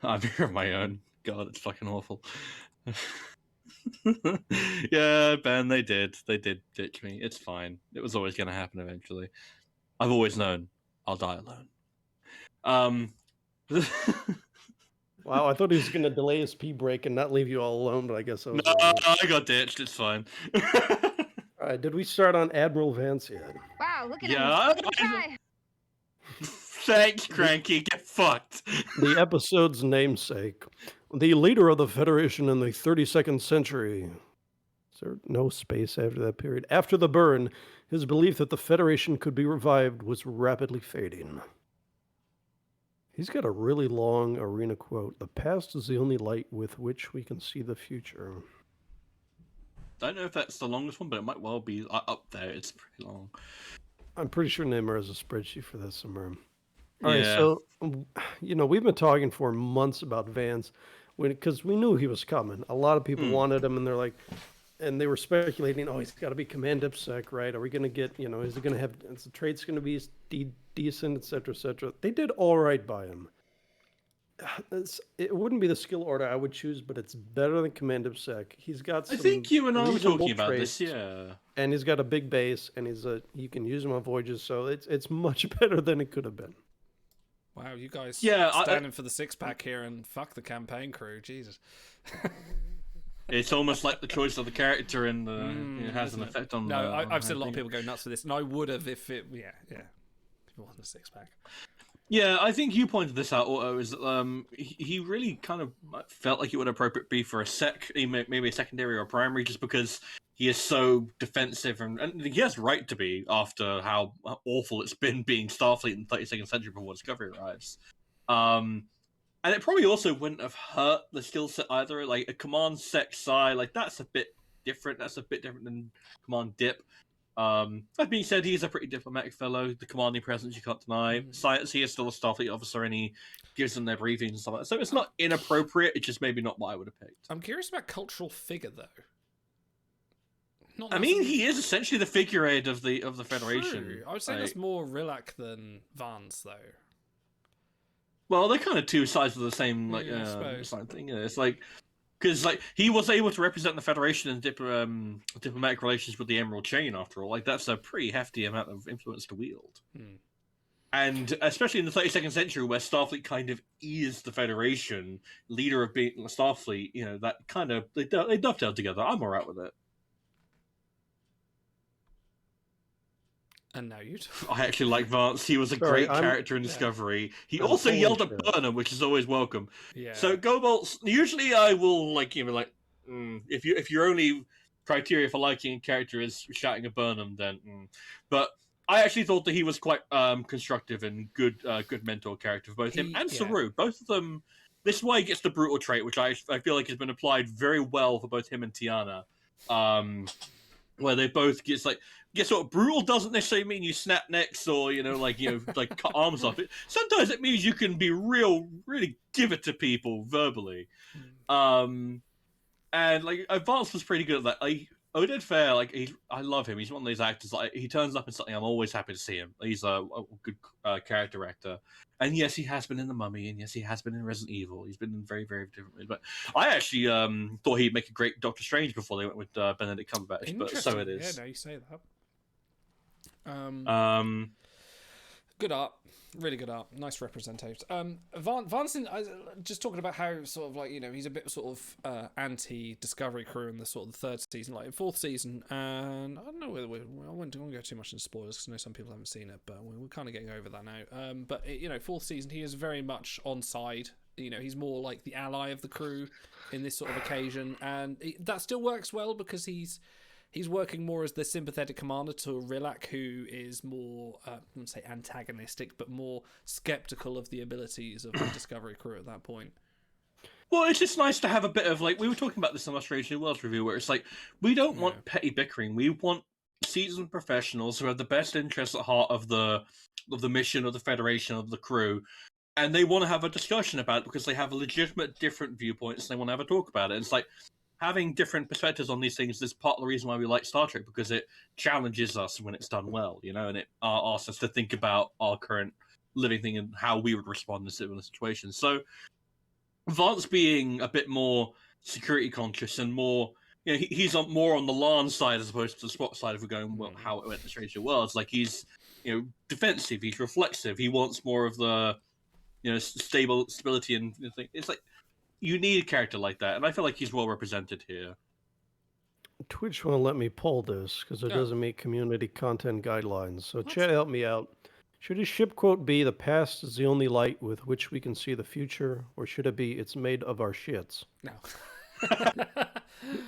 I'm here on my own. God, it's fucking awful. Yeah, Ben, they did ditch me. It's fine. It was always going to happen eventually. I've always known I'll die alone. Wow, I thought he was going to delay his pee break and not leave you all alone, but I guess I was No, I got ditched. It's fine. All right, did we start on Admiral Vance yet? Wow, look at Yeah, him. Look at the guy. Thanks, Cranky. Get fucked. The episode's namesake. The leader of the Federation in the 32nd century. Is there no space after that period? After the burn, his belief that the Federation could be revived was rapidly fading. He's got a really long arena quote. The past is the only light with which we can see the future. I don't know if that's the longest one, but it might well be up there. It's pretty long. I'm pretty sure Neymar has a spreadsheet for this somewhere. All right, so, we've been talking for months about Vance because we knew he was coming. A lot of people wanted him, and they're like, and they were speculating, he's got to be Command DipSec, right? Are we going to get, is he going to have, is the trade's going to be decent, et cetera, et cetera. They did all right by him. It wouldn't be the skill order I would choose, but it's better than Command DipSec. He's got some I think you and I were talking about traits, this, yeah. And he's got a big base, and you can use him on voyages, so it's much better than it could have been. Wow, you guys standing for the 6-pack here and fuck the campaign crew, Jesus. It's almost like the choice of the character and it has an effect on. No, I've seen a lot of people go nuts for this, and I would have if it, if it wasn't a 6-pack. Yeah, I think you pointed this out, Otto, is that he really kind of felt like it would appropriate be for a maybe a secondary or a primary, just because he is so defensive, and he has right to be after how awful it's been being Starfleet in the 32nd century before Discovery arrives. And it probably also wouldn't have hurt the skill set either. Like a Command Sec Psi, like that's a bit different. That's a bit different than Command Dip. That being said, he's a pretty diplomatic fellow. The commanding presence you can't deny. Science, he is still a Starfleet officer, and he gives them their briefings and stuff like that. So it's not inappropriate. It's just maybe not what I would have picked. I'm curious about cultural figure though. I mean, he is essentially the figurehead of the Federation. True. I would say that's more Rilak than Vance, though. Well, they're kind of two sides of the same same thing. It's like because he was able to represent the Federation in diplomatic relations with the Emerald Chain. After all, that's a pretty hefty amount of influence to wield. And especially in the 32nd century, where Starfleet kind of is the Federation, leader of being Starfleet, that kind of they dovetail together. I'm alright with it. And now you. I actually like Vance. He was a great character in Discovery. He also yelled at Burnham, which is always welcome. Yeah. So Gobolts. Usually, I will if your only criteria for liking a character is shouting at Burnham, then. But I actually thought that he was quite constructive and good mentor character for both him and Saru. Both of them. This is why he gets the brutal trait, which I feel like has been applied very well for both him and Tiana. Where they both guess what, brutal doesn't necessarily mean you snap necks or like cut arms off. Sometimes it means you can be really give it to people verbally. And Vance was pretty good at that. Oded Fair, I love him. He's one of those actors. He turns up in something, I'm always happy to see him. He's a good character actor. And yes, he has been in The Mummy, and yes, he has been in Resident Evil. He's been in very, very different ways. But I actually thought he'd make a great Doctor Strange before they went with Benedict Cumberbatch. But so it is. Yeah, no, you say that. Good art, really good art, nice representation. Vance, just talking about how sort of he's a bit sort of anti-Discovery crew in the sort of the third season, like in fourth season, and I don't know whether I won't go too much into spoilers because I know some people haven't seen it, but we're kind of getting over that now. But fourth season, he is very much on side. He's more like the ally of the crew in this sort of occasion, and that still works well because he's working more as the sympathetic commander to Rach, who is more, I wouldn't say antagonistic, but more skeptical of the abilities of the Discovery crew at that point. Well, it's just nice to have a bit of, we were talking about this in Australian Worlds review, where it's we don't want petty bickering. We want seasoned professionals who have the best interests at heart of the mission, of the Federation, of the crew, and they want to have a discussion about it because they have legitimate different viewpoints and they want to have a talk about it. And it's having different perspectives on these things is part of the reason why we like Star Trek, because it challenges us when it's done well, and it asks us to think about our current living thing and how we would respond in similar situations. So Vance being a bit more security conscious and more, he's more on the LAN side as opposed to the Spock side if we're going, well, how it went in Stranger Worlds. He's, defensive, he's reflexive, he wants more of the, stability and thing. It's you need a character like that, and I feel like he's well represented here. Twitch won't let me pull this because it doesn't meet community content guidelines. So chat, help me out. Should his ship quote be, "The past is the only light with which we can see the future," or should it be, "It's made of our shits"? No.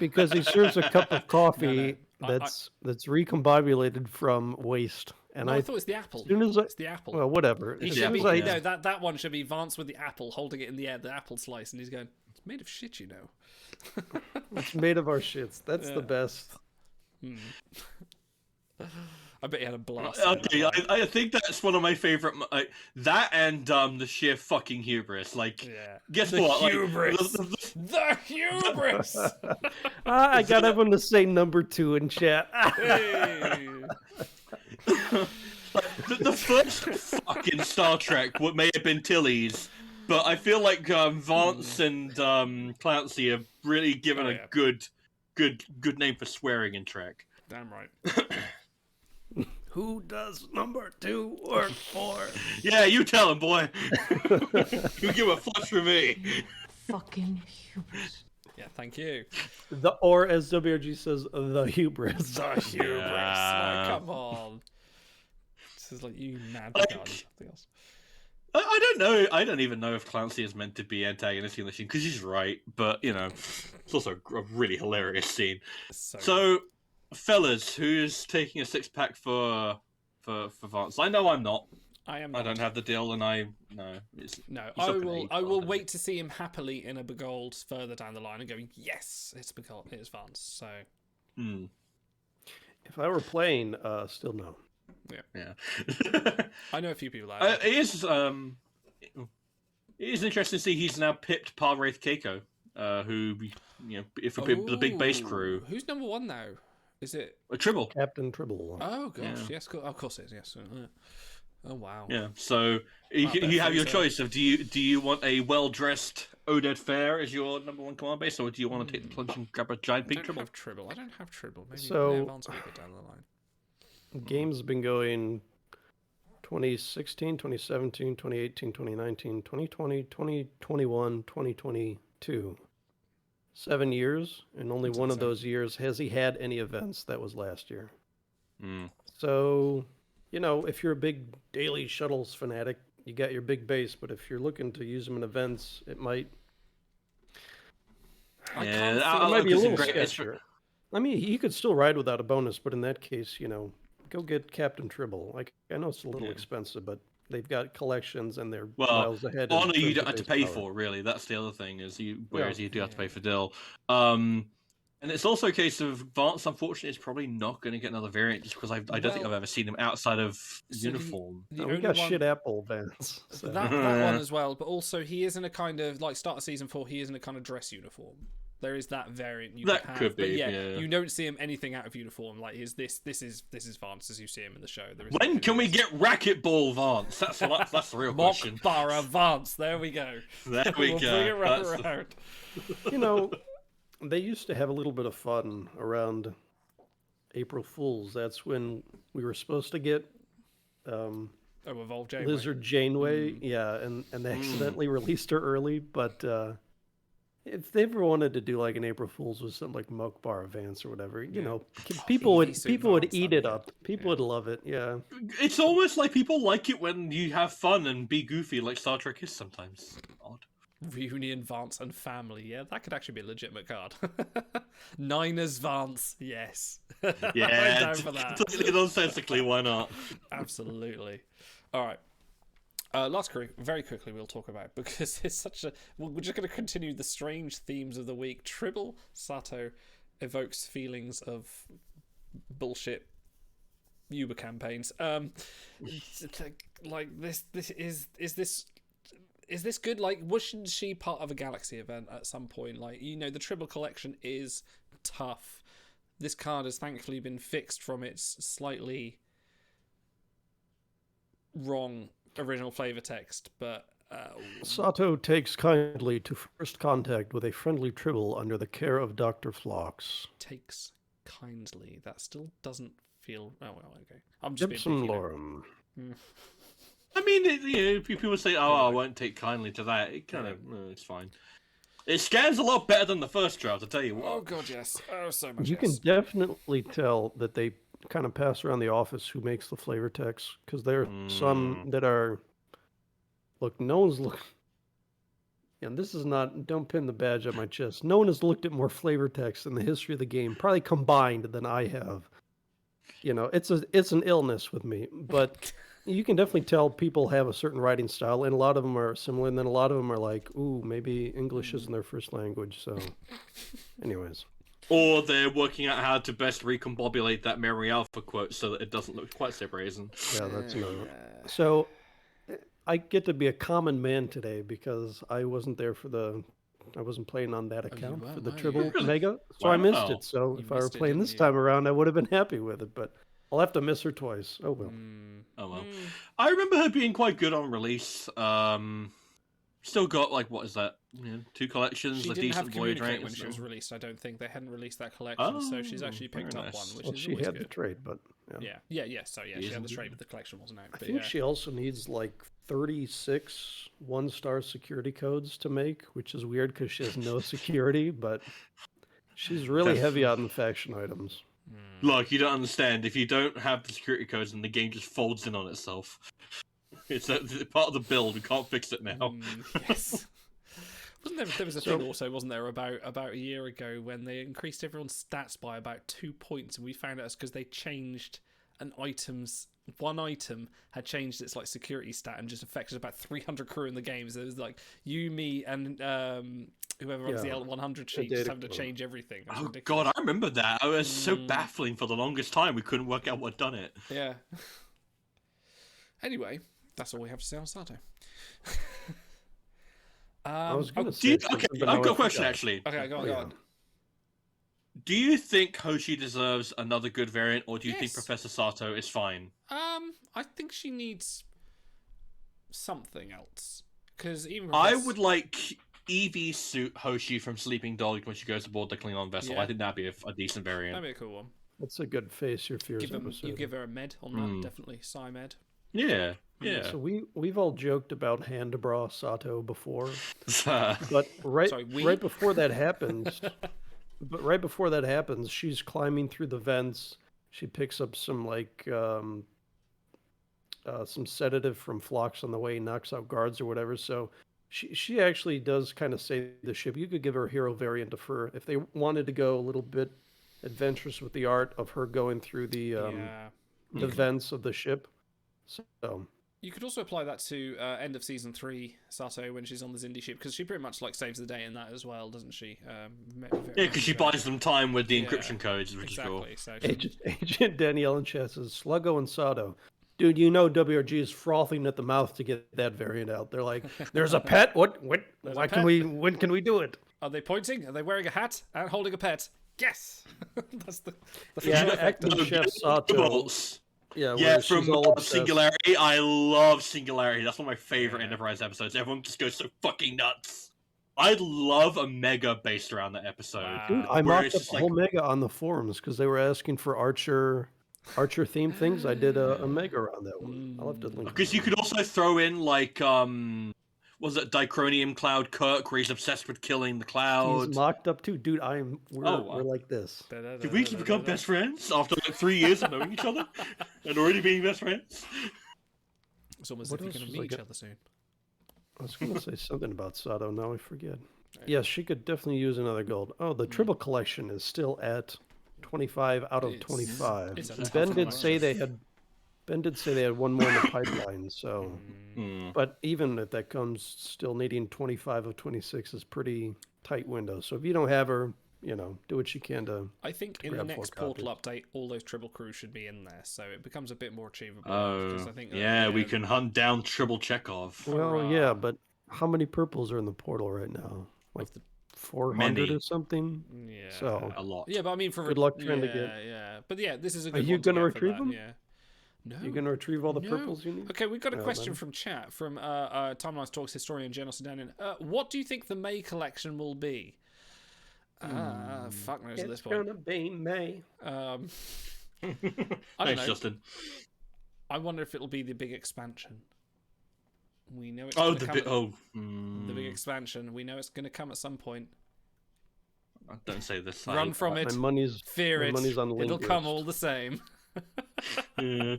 Because he serves a cup of coffee that's recombobulated from waste. And I thought it's the apple. It's the apple. Well, whatever. That one should be Vance with the apple, holding it in the air, the apple slice, and he's going, "It's made of shit, It's made of our shits. That's the best. I bet he had a blast. Okay, I think that's one of my favorite. That and the sheer fucking hubris. Guess what? Hubris. The hubris. I got everyone to say number 2 in chat. Hey. The first fucking Star Trek may have been Tilly's, but I feel like Vance and Clancy have really given a good name for swearing in Trek. Damn right. Who does number 2 work for? Yeah, you tell him, boy. You give a flush for me. Fucking hubris. Yeah, thank you. Or as WRG says, the hubris. The hubris. Yeah. Come on. This is you mad regard something else. I don't know. I don't even know if Clancy is meant to be antagonistic in the scene because he's right, but it's also a really hilarious scene. So fellas, who's taking a 6-pack for Vance? I know I'm not. I am not. I don't have the deal, and I will wait to see him happily in a Begold further down the line and going, yes, it's Begold, it's Vance. So, if I were playing, still no. Yeah. I know a few people that. It is interesting to see he's now pipped Parwraith Keiko, who for the big base crew. Who's number 1 now? Is it Tribble? Captain Tribble. Oh gosh, yes, of course it is. Yes. Oh wow. Yeah. So you have your choice of do you want a well-dressed Oded Fair as your number 1 command base, or do you want to take the plunge and grab a giant pink Tribble? I don't have Tribble. Maybe Vance will get down the line. Game's been going 2016, 2017, 2018, 2019, 2020, 2021, 2022. 7 years, and only one of those years has he had any events. That was last year. So you know, if you're a big daily shuttles fanatic, you got your big base. But if you're looking to use them in events, it might. Yeah, It might be a little great. sketchier. I mean, you could still ride without a bonus, but in that case, you know, go get Captain Tribble. Like, I know it's a little expensive, but they've got collections and they're miles ahead. Honor in you terms don't of have to base pay power. for, really. That's the other thing, is whereas you do have to pay for Dill. And it's also a case of Vance, unfortunately, is probably not going to get another variant just because I don't think I've ever seen him outside of uniform. We got shit Apple Vance. So. That one as well, but also he is in a kind of, like, start of season 4, he is in a kind of dress uniform. There is that variant you that could have, could be, but yeah. you don't see him anything out of uniform. Like, this is Vance as you see him in the show. When can we get Racquetball Vance? That's the real question. Mok'bara Vance. There we go. There we we'll go. Bring it right around. You know, they used to have a little bit of fun around April Fools. That's when we were supposed to get Evolve Janeway. Lizard Janeway, yeah, and they accidentally released her early. But if they ever wanted to do like an April Fools with something like Mok'bara Vance or whatever, you know, people would eat it up. People would love it. Yeah, it's almost like people like it when you have fun and be goofy, like Star Trek is sometimes. Odd. Reunion Vance and family. Yeah, that could actually be a legitimate card. Niners Vance. Yes. Yeah, I'm down for that. Nonsensically, why not? Absolutely. All right. Last crew, very quickly we'll talk about, because it's such a... We're just going to continue the strange themes of the week. Tribble Sato evokes feelings of bullshit Uber campaigns. Like this is this good? Like, wasn't she part of a Galaxy event at some point? Like, you know, the Tribble collection is tough. This card has thankfully been fixed from its slightly wrong original flavor text, but Sato takes kindly to first contact with a friendly Tribble under the care of Dr. Phlox. Takes kindly. That still doesn't feel... Oh, well, okay. I'm just Gibson being picky, Lorem. I mean, people say, "Oh, I won't take kindly to that." It kind of, it's fine. It scans a lot better than the first draft, I tell you what. Oh god, yes. Oh, so much. You can definitely tell that they kind of pass around the office who makes the flavor text, because there are some that are... Look, no one's looked... And this is not... Don't pin the badge on my chest. No one has looked at more flavor text in the history of the game, probably combined, than I have. You know, it's an illness with me, but you can definitely tell people have a certain writing style, and a lot of them are similar, and then a lot of them are like, ooh, maybe English isn't their first language, so... Anyways. Or they're working out how to best recombobulate that memory alpha quote so that it doesn't look quite so brazen. Yeah, that's another. So, I get to be a common man today because I wasn't there for the... I wasn't playing on that account for the Tribble Mega, so I missed it. So if I were playing this time around, I would have been happy with it, but I'll have to miss her twice. Oh well. Oh well. I remember her being quite good on release. Still got, like, what is that? 2 collections, she a didn't decent have voyage Communicate rank. when she was released. I don't think they hadn't released that collection, so she's actually picked up one, which is she always had good. the trade, but Yeah. So she had the trade, but the collection wasn't out. I think she also needs like 36 1-star security codes to make, which is weird because she has no security, but she's really heavy on the faction items. Look, you don't understand. If you don't have the security codes, then the game just folds in on itself. It's part of the build. We can't fix it now. Yes. There was a thing also, wasn't there, about a year ago when they increased everyone's stats by about 2 points, and we found out it's because they changed one item had changed its like security stat and just affected about 300 crew in the game. So it was like you, me, and whoever was the L100 sheet just having to change everything. Oh god, I remember that. It was so baffling for the longest time. We couldn't work out what had done it. Yeah. Anyway, that's all we have to say on Sato. I was going to say... I've got a question, actually. Okay, go on. Do you think Hoshi deserves another good variant, or do you think Professor Sato is fine? I think she needs something else. Because even I would like Evie suit Hoshi from Sleeping Dog when she goes aboard the Klingon vessel. Yeah. I think that'd be a decent variant. That'd be a cool one. That's a good Face Your Fears episode. You give her a med on that, definitely. Psy med. Yeah. Yeah. So we've all joked about Handebra Sato before, but right before that happens, she's climbing through the vents. She picks up some like some sedative from Phlox on the way, knocks out guards or whatever. So she actually does kind of save the ship. You could give her a hero variant of her if they wanted to go a little bit adventurous with the art of her going through the vents of the ship. So you could also apply that to end of season 3 Sato when she's on the Zindi ship, because she pretty much like saves the day in that as well, doesn't she? Because she buys them time with the encryption codes, which is cool. So Agent Danielle in chat says, Sluggo and Sato. Dude, you know WRG is frothing at the mouth to get that variant out. They're like, there's a pet? What? When can we do it? Are they pointing? Are they wearing a hat and holding a pet? Yes! that's the acting chef Sato. Yeah, from Singularity. I love Singularity. That's one of my favorite Enterprise episodes. Everyone just goes so fucking nuts. I love a mega based around that episode. Wow. Dude, I mocked up the whole mega on the forums because they were asking for Archer themed things. I did a mega around that one. I'll have to link. Because you could also throw in like was it Dicronium Cloud Kirk, where he's obsessed with killing the clouds? He's mocked up too, dude. We're like this. Did we become best friends after like 3 years of knowing each other and already being best friends? It's almost like you're going to meet each other soon. I was going to say something about Sato. Now I forget. Yes, she could definitely use another gold. Oh, the Tribble collection is still at 25 out of 25. Ben did say they had one more in the pipeline. So, but even if that comes, still needing 25 of 26 is pretty tight window. So if you don't have her, do what you can to. I think in the next portal update, all those Tribble crew should be in there, so it becomes a bit more achievable. Oh, I think we can hunt down Tribble Chekhov. Well, yeah, but how many purples are in the portal right now? Like 400 or something. Yeah, so a lot. Yeah, but I mean, for good luck trying to get. Yeah, but yeah, this is a good. Are you going to retrieve them? Yeah. No. You're going to retrieve all the purples you need? Okay, we've got a question from chat from Timelines Talks historian General Sedanian. What do you think the May collection will be? Fuck knows at this point. It's gonna be May. I don't Thanks, know. Justin. I wonder if it'll be the big expansion. We know it's the big expansion. We know it's going to come at some point. Don't say this. Run from it. Fear it. It'll come all the same. Yeah.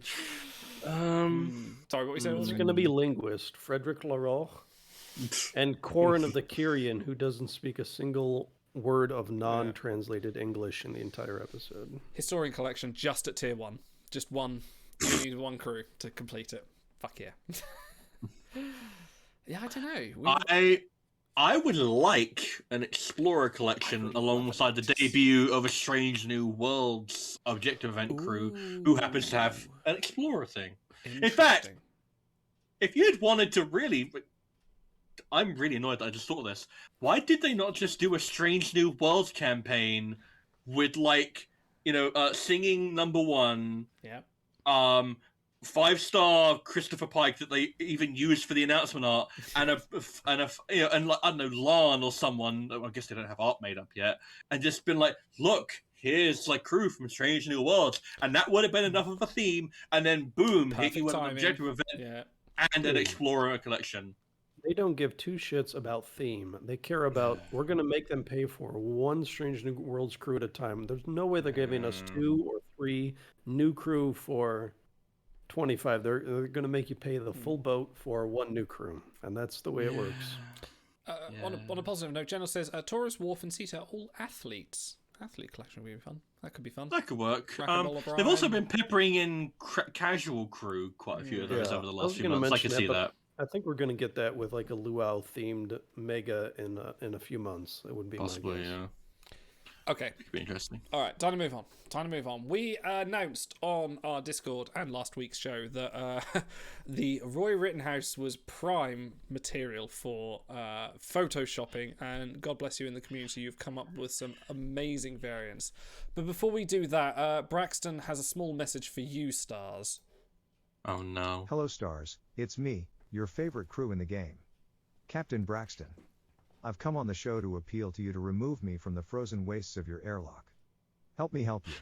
Sorry, what we said? It's going to be linguist Frederick Laroche and Corin of the Kyrian, who doesn't speak a single word of non-translated English in the entire episode. Historian collection just at tier 1. Just one. You need one crew to complete it. Fuck yeah. Yeah, I don't know. I would like an Explorer collection alongside the debut of a Strange New Worlds objective event crew who happens to have an Explorer thing. In fact, if you had wanted to really... I'm really annoyed that I just thought of this. Why did they not just do a Strange New Worlds campaign with, like, singing number 1, 5-star Christopher Pike that they even used for the announcement art, and like, I don't know, Lan or someone. I guess they don't have art made up yet, and just been like, look, here's like crew from Strange New Worlds, and that would have been enough of a theme, and then boom, hit you with an objective event and an Explorer collection. They don't give two shits about theme. They care about, we're going to make them pay for one Strange New Worlds crew at a time. There's no way they're giving us 2 or 3 new crew for 25. They're going to make you pay the full boat for one new crew, and that's the way it works. On a positive note, General says Torres, Worf, and Sito are all athletes. Athlete collection would be fun. That could be fun. That could work. They've also been peppering in casual crew quite a few of those over the last few months. I can see that. I think we're going to get that with like a luau themed mega in a few months. It would be possibly, yeah. Okay. Could be interesting. All right, time to move on. We announced on our Discord and last week's show that the Roy Rittenhouse was prime material for photoshopping, and God bless you in the community, you've come up with some amazing variants. But before we do that, Braxton has a small message for you, Stars. Oh no. Hello, Stars. It's me, your favorite crew in the game, Captain Braxton. I've come on the show to appeal to you to remove me from the frozen wastes of your airlock. Help me help you.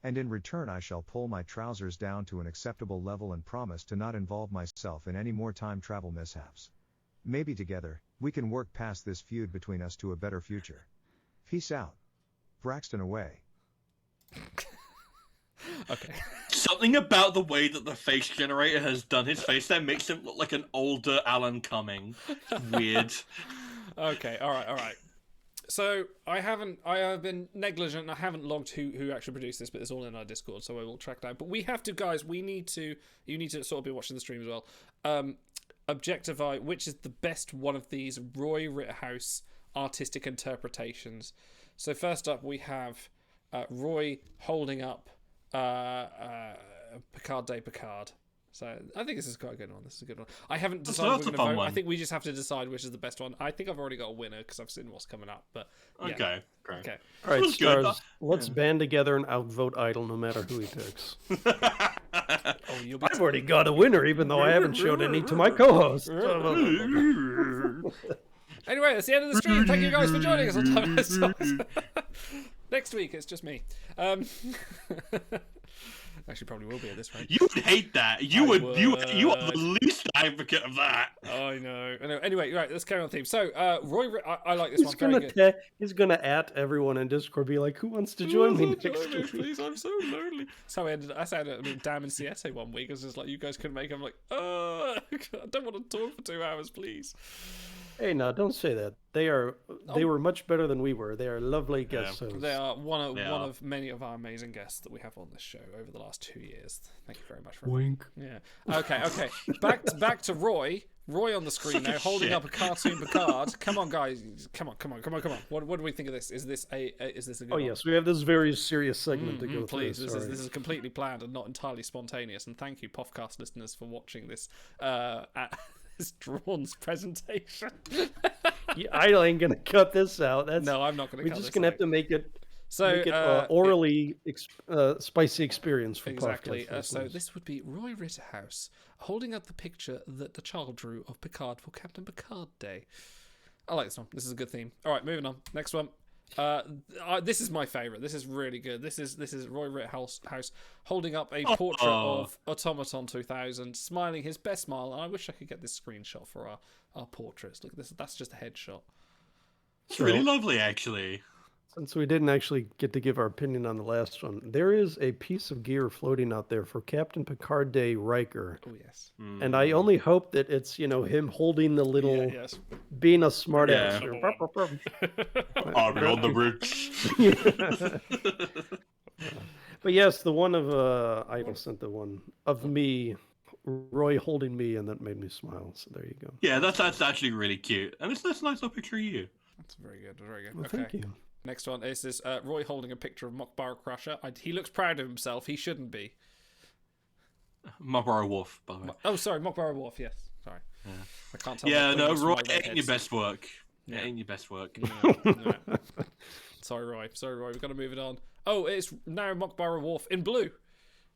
And in return I shall pull my trousers down to an acceptable level and promise to not involve myself in any more time travel mishaps. Maybe together, we can work past this feud between us to a better future. Peace out. Braxton away. Okay. something about the way that the face generator has done his face that makes him look like an older Alan Cumming. Weird. Okay, all right. So I have been negligent and I haven't logged who actually produced this, but it's all in our Discord, so I will track down. But we have to, guys, you need to sort of be watching the stream as well. Objectify which is the best one of these Roy Ritterhouse artistic interpretations. So first up we have Roy holding up Picard Day Picard. So I think this is quite a good one. This is a good one. I haven't decided we're going to vote. I think we just have to decide which is the best one. I think I've already got a winner because I've seen what's coming up. But yeah. Okay, great. Okay. All right, Stars, let's band together and outvote Idle no matter who he picks. I've already got a winner, even though I haven't showed any to my co-host. Anyway, that's the end of the stream. Thank you guys for joining us on Time Stars. Next week, it's just me. Actually, probably will be at this rate. You would hate that. You are the least advocate of that. I know. Anyway, right, let's carry on theme. So, Roy, I like this one. Very good. He's gonna at everyone in Discord, be like, "Who wants to join me next week? Please, I'm so lonely." So I said, damn in Siete one week. I was just like, "You guys couldn't make it." I'm like, I don't want to talk for 2 hours, please. Hey, no, don't say that. They were much better than we were. They are lovely guests. Yeah. They are one of many of our amazing guests that we have on this show over the last 2 years. Thank you very much for wink. Yeah. Okay. Back to Roy. Roy on the screen now, holding up a cartoon Picard. Come on, guys. Come on. What do we think of this? Is this a good one? Yes, we have this very serious segment to go please, through. This is completely planned and not entirely spontaneous. And thank you, Podcast listeners, for watching this this Drawn's presentation. I ain't gonna cut this out. No, I'm not gonna. We're just gonna have to make it. So make it orally spicy experience for exactly. podcast So this would be Roy Ritterhouse holding up the picture that the child drew of Picard for Captain Picard Day. I like this one. This is a good theme. All right, moving on. Next one. This is my favourite. This is really good. This is Roy Ritterhouse holding up a portrait of Automaton 2000, smiling his best smile. And I wish I could get this screenshot for our portraits. Look at this. That's just a headshot. It's really lovely, actually. Since we didn't actually get to give our opinion on the last one, there is a piece of gear floating out there for Captain Picard Day Riker. Oh, yes. And I only hope that it's, him holding the little, being a smart ass. On the bridge. But yes, the one of, Idle sent the one of me, Roy holding me, and that made me smile. So there you go. Yeah, that's actually really cute. And it's a nice little picture of you. That's very good. Very good. Well, okay. Thank you. Next one is this Roy holding a picture of Mok'bara Crusher. He looks proud of himself. He shouldn't be. Mok'bara Worf, by the way. Oh, sorry, Mok'bara Worf. Yes, sorry. Yeah. I can't tell. Yeah, no, Roy, ain't your best work. Yeah, ain't your best work. Yeah. Sorry, Roy. We've got to move it on. Oh, it's now Mok'bara Worf in blue.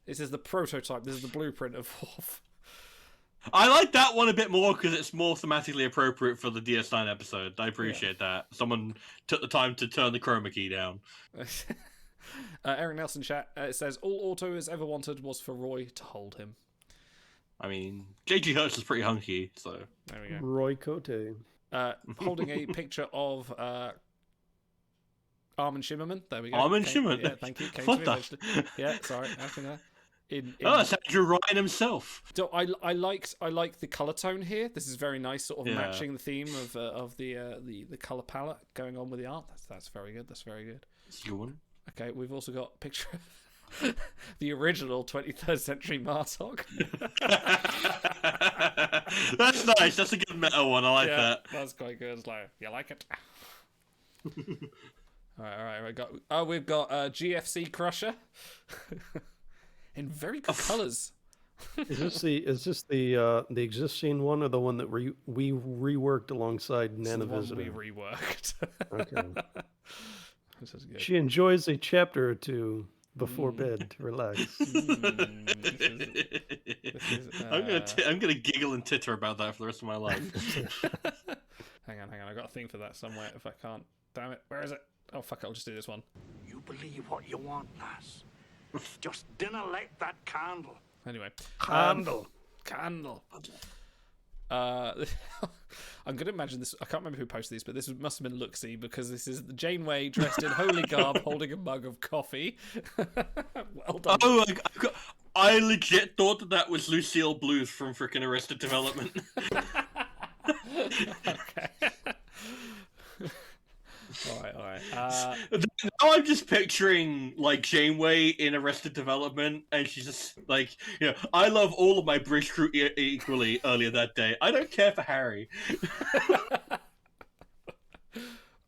This is the prototype. This is the blueprint of Worf. I like that one a bit more because it's more thematically appropriate for the DS9 episode. I appreciate that. Someone took the time to turn the chroma key down. Eric Nelson chat says, all Auto has ever wanted was for Roy to hold him. I mean, JG Hurts is pretty hunky, so... There we go. Roy Cote. Holding a picture of Armin Shimmerman. There we go. Armin Shimmerman? Yeah, thank you. What the? Yeah, sorry. I think that. That's Andrew Ryan himself. So I like the color tone here. This is very nice, sort of matching the theme of the color palette going on with the art. That's very good. That's very good. That's a good one. Okay, we've also got a picture of the original 23rd century Martok. That's nice. That's a good meta one. I like that. That's quite good. It's like, you like it? All right. We've got GFC Crusher. In very good colours. Is this the existing one or the one that we reworked alongside Nanavisitor? We reworked. Okay. This is good. She enjoys a chapter or two before bed to relax. I'm gonna giggle and titter about that for the rest of my life. Hang on. I got a thing for that somewhere. If I can't, damn it, where is it? Oh fuck it, I'll just do this one. You believe what you want, lass. Just dinna light that candle. Anyway. Candle. I'm going to imagine this. I can't remember who posted these, but this must have been Luxie because this is Janeway dressed in holy garb holding a mug of coffee. Well done. Oh, I legit thought that was Lucille Bluth from frickin' Arrested Development. Okay. All right. Now I'm just picturing like Janeway in Arrested Development, and she's just like, I love all of my British crew equally. Earlier that day, I don't care for Harry.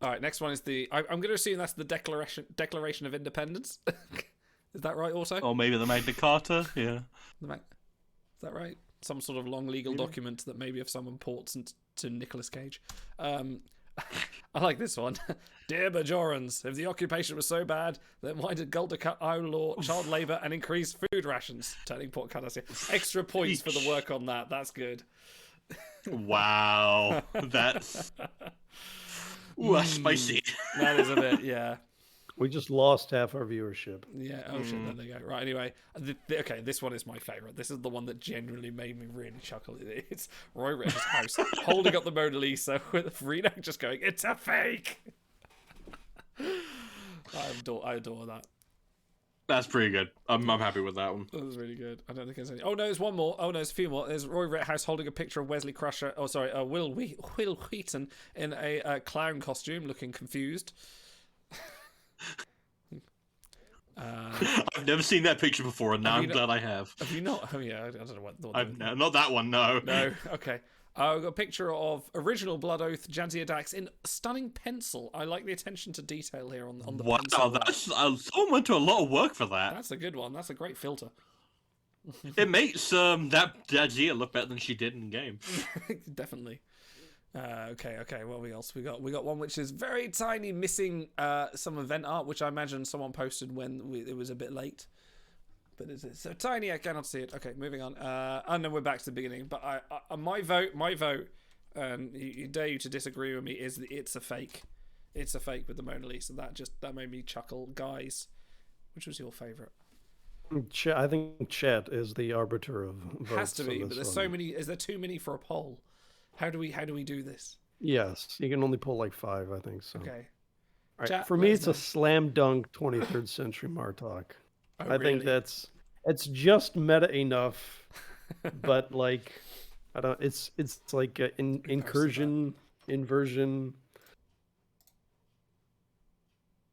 All right, next one is I'm going to assume that's the Declaration of Independence. Is that right? Also, Or maybe the Magna Carta. Yeah. is that right? Some sort of long legal document that maybe if some importance to Nicolas Cage. I like this one. Dear Bajorans, if the occupation was so bad, then why did Gulda cut outlaw child labour and increase food rations? Turning Port Cardassia. Extra points for the work on that. That's good. Wow, that's spicy. That is a bit, yeah. We just lost half our viewership. Yeah, oh shit, there they go. Right, anyway. Okay, this one is my favourite. This is the one that genuinely made me really chuckle. It's Roy Rich's house holding up the Mona Lisa with Reno just going, "It's a fake!" I adore that. That's pretty good. I'm happy with that one. That was really good. I don't think there's any... Oh, no, there's one more. Oh, no, there's a few more. There's Roy Rithouse holding a picture of Wesley Crusher. Oh, sorry, Will Wheaton in a clown costume looking confused. I've never seen that picture before, and now I'm glad I have. Have you not? Oh, yeah, I don't know what... Not that one, no. No, okay. I've got a picture of original Blood Oath Jadzia Dax in stunning pencil. I like the attention to detail here on the pencil. Wow, someone went to a lot of work for that. That's a good one. That's a great filter. It makes that Jadzia look better than she did in game. Definitely. Okay. What else we got? We got one which is very tiny, missing some event art, which I imagine someone posted when it was a bit late. But it's so tiny I cannot see it. Okay, moving on. And then we're back to the beginning. But my vote, and you dare you to disagree with me, is that it's a fake. It's a fake with the Mona Lisa. That made me chuckle. Guys, which was your favourite? I think Chet is the arbiter of votes. Has to be, but there's so many. Is there too many for a poll? How do we do this? Yes, you can only pull like 5, I think. So. Okay. All right. Chat, For me, it's a slam dunk 23rd century Martok. Oh, I think it's just meta enough, but like I don't. It's like incursion, inversion.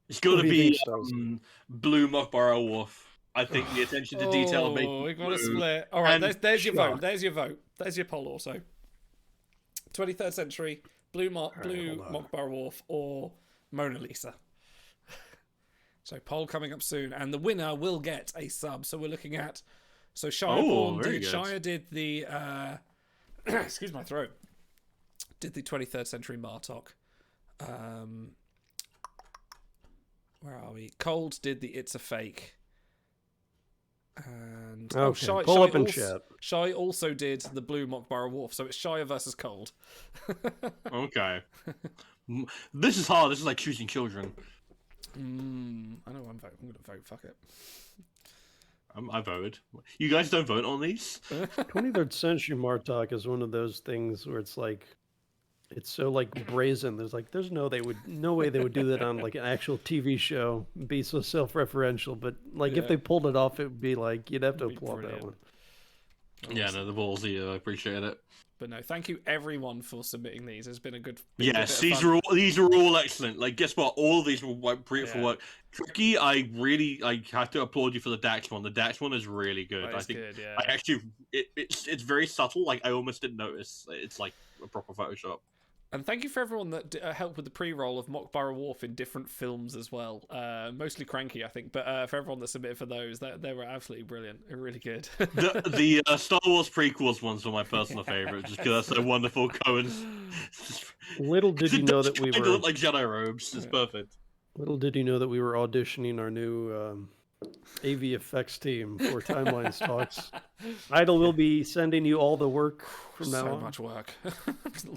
It's got to be blue Mok'bara Worf. I think the attention to detail makes. Oh, we got a split. All right, there's your vote. There's your vote. There's your poll also. 23rd century blue Mok'bara Worf or Mona Lisa. So poll coming up soon, and the winner will get a sub. So we're looking at Shire did the excuse my throat. Did the 23rd century Martok. Where are we? Cold did the It's a Fake. And Shy also did the blue Mok'bara Worf. So it's Shire versus Cold. Okay. This is hard. This is like choosing children. I know I'm going to vote. Fuck it. I voted. You guys don't vote on these? 23rd century Martok is one of those things where it's like, it's so like brazen. There's no way they would do that on like an actual TV show, be so self-referential. But like if they pulled it off, it would be like you'd have to applaud that one. Yeah, no, the ballsy. I appreciate it. But no, thank you everyone for submitting these. It's been a good. Yes, these are all excellent. Like, guess what? All of these were beautiful work. Tricky, I have to applaud you for the Dax one. The Dax one is really good. I think good, yeah. I actually, it's very subtle. Like I almost didn't notice. It's like a proper Photoshop. And thank you for everyone that helped with the pre-roll of Mok'bara Worf in different films as well. Mostly Cranky, I think, but for everyone that submitted for those, they were absolutely brilliant. They're really good. the Star Wars prequels ones were my personal favorite, just because that's so wonderful. Cohen's. Little did you know that we were look like Jedi robes. It's perfect. Little did you know that we were auditioning our new AV effects team for Timelines Talks. Idle will be sending you all the work from now on. So much work.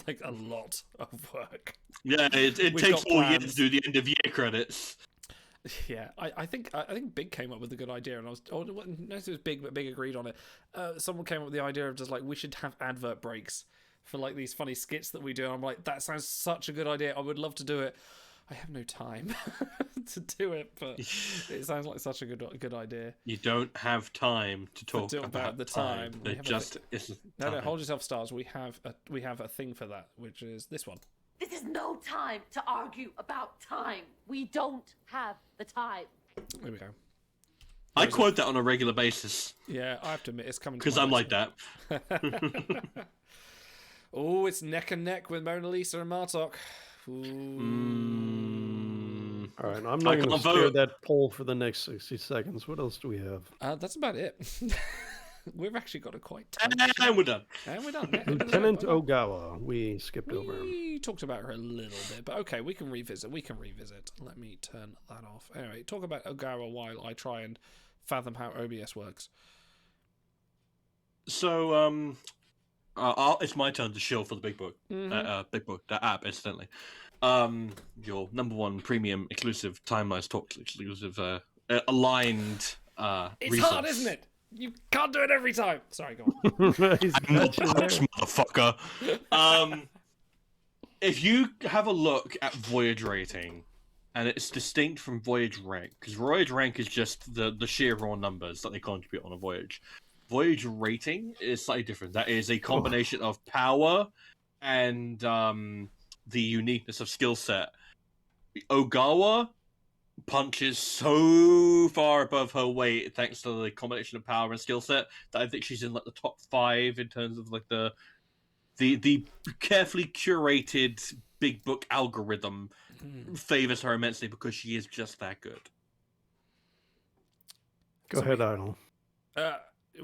Like a lot of work. Yeah, it takes 4 years to do the end of year credits. Yeah, I think Big came up with a good idea, and I was it was Big, but Big agreed on it. Someone came up with the idea of just like we should have advert breaks for like these funny skits that we do. And I'm like, that sounds such a good idea. I would love to do it. I have no time to do it, but it sounds like such a good idea. You don't have time to talk about the time. There just isn't time. No, hold yourself, stars. We have a thing for that, which is this one. This is no time to argue about time. We don't have the time. There we go. I quote that on a regular basis. Yeah, I have to admit, it's coming to because I'm like that. Oh, it's neck and neck with Mona Lisa and Martok. All right, I'm not going to steer that poll for the next 60 seconds. What else do we have? That's about it. We've actually got a quite tight and we're done. And we're done. Lieutenant Ogawa. We skipped over him. We talked about her a little bit, but okay, we can revisit. Let me turn that off. Anyway, talk about Ogawa while I try and fathom how OBS works. So, it's my turn to shill for the big book. Big book, that app, incidentally. Your #1 premium exclusive Timelines Talk exclusive aligned It's resource. hard, isn't it? You can't do it every time. Sorry, go on. I'm not touch, motherfucker. If you have a look at Voyage rating, and it's distinct from Voyage rank, because Voyage rank is just the sheer raw numbers that they contribute on a voyage. Voyage rating is slightly different. That is a combination of power and the uniqueness of skill set. Ogawa punches so far above her weight thanks to the combination of power and skill set that I think she's in like the top 5 in terms of like the carefully curated big book algorithm favors her immensely because she is just that good. Go ahead, Idle.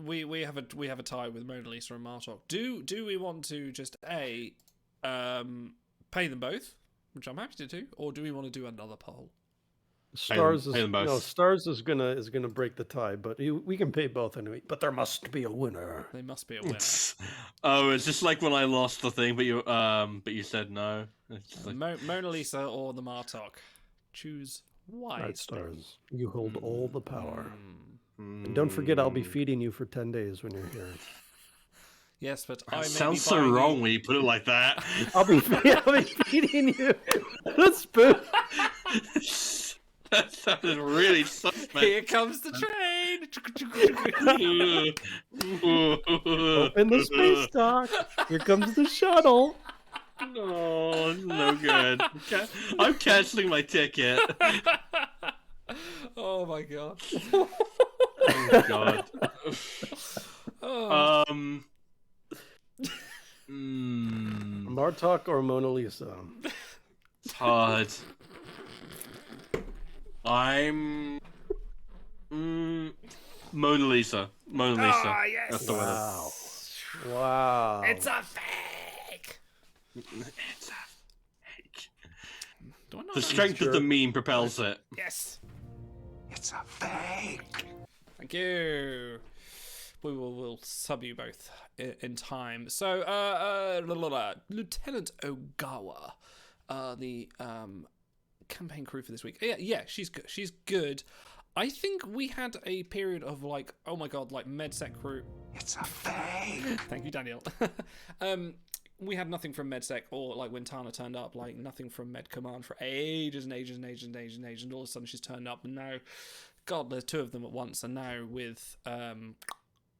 We have a tie with Mona Lisa and Martok. Do we want to just pay them both, which I'm happy to do, or do we want to do another poll? Stars is gonna break the tie, but we can pay both anyway. But there must be a winner. There must be a winner. Oh, it's just like when I lost the thing, but you said no. It's like... Mona Lisa or the Martok. Choose wisely. Right, Stars. You hold all the power. And don't forget, I'll be feeding you for 10 days when you're here. Yes, but I sounds so wrong when you put it like that. I'll be feeding you a spoon. That sounded really suspect. Here comes the train. Open the space dock. Here comes the shuttle. No, no good. I'm canceling my ticket. Oh my god. Oh god. Martok or Mona Lisa? It's hard. I'm Mona Lisa. Mona Lisa. Ah, yes. That's the winner. Wow. It's a fake. It's a fake. Do I not The know strength of the meme propels it. Yes. It's a fake. Thank you. We'll sub you both in time. So, Lieutenant Ogawa, the campaign crew for this week. Yeah, she's good. She's good. I think we had a period of like, oh my god, like MedSec crew. It's a fake. Thank you, Daniel. We had nothing from MedSec, or like when Tana turned up, like nothing from Med Command for ages and ages and ages and ages and ages, and all of a sudden she's turned up, and now, god, there's 2 of them at once, and now with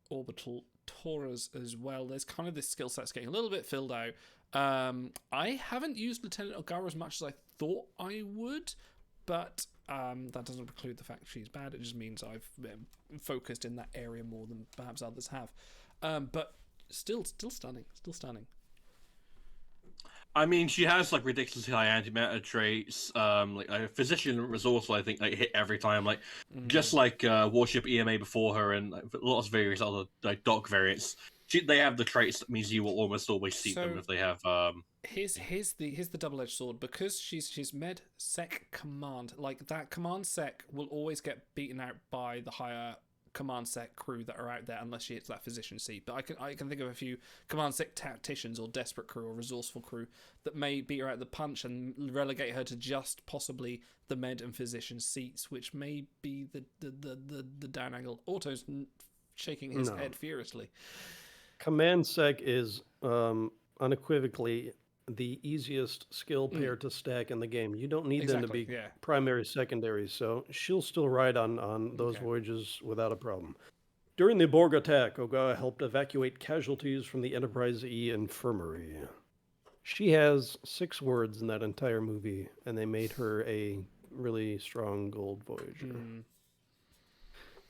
Orbital Torres as well, there's kind of this skill set's getting a little bit filled out. I haven't used Lieutenant Ogawa as much as I thought I would, but that doesn't preclude the fact she's bad. It just means I've focused in that area more than perhaps others have. But still stunning. I mean, she has like ridiculously high antimatter traits. Like a physician resourceful, I think, like hit every time. Like just like Warship EMA before her, and like, lots of various other like dock variants. They have the traits that means you will almost always see them if they have. Here's the double-edged sword, because she's med sec command. Like that command sec will always get beaten out by the higher command sec crew that are out there unless she hits that physician seat. But I can think of a few command sec tacticians or desperate crew or resourceful crew that may beat her out the punch and relegate her to just possibly the med and physician seats, which may be the down angle. Auto's shaking his head furiously. Command sec is unequivocally the easiest skill pair to stack in the game. You don't need them to Exactly, be yeah. primary, secondary, so she'll still ride on those Okay. voyages without a problem. During the Borg attack, Ogawa helped evacuate casualties from the Enterprise E infirmary. She has 6 words in that entire movie, and they made her a really strong gold Voyager.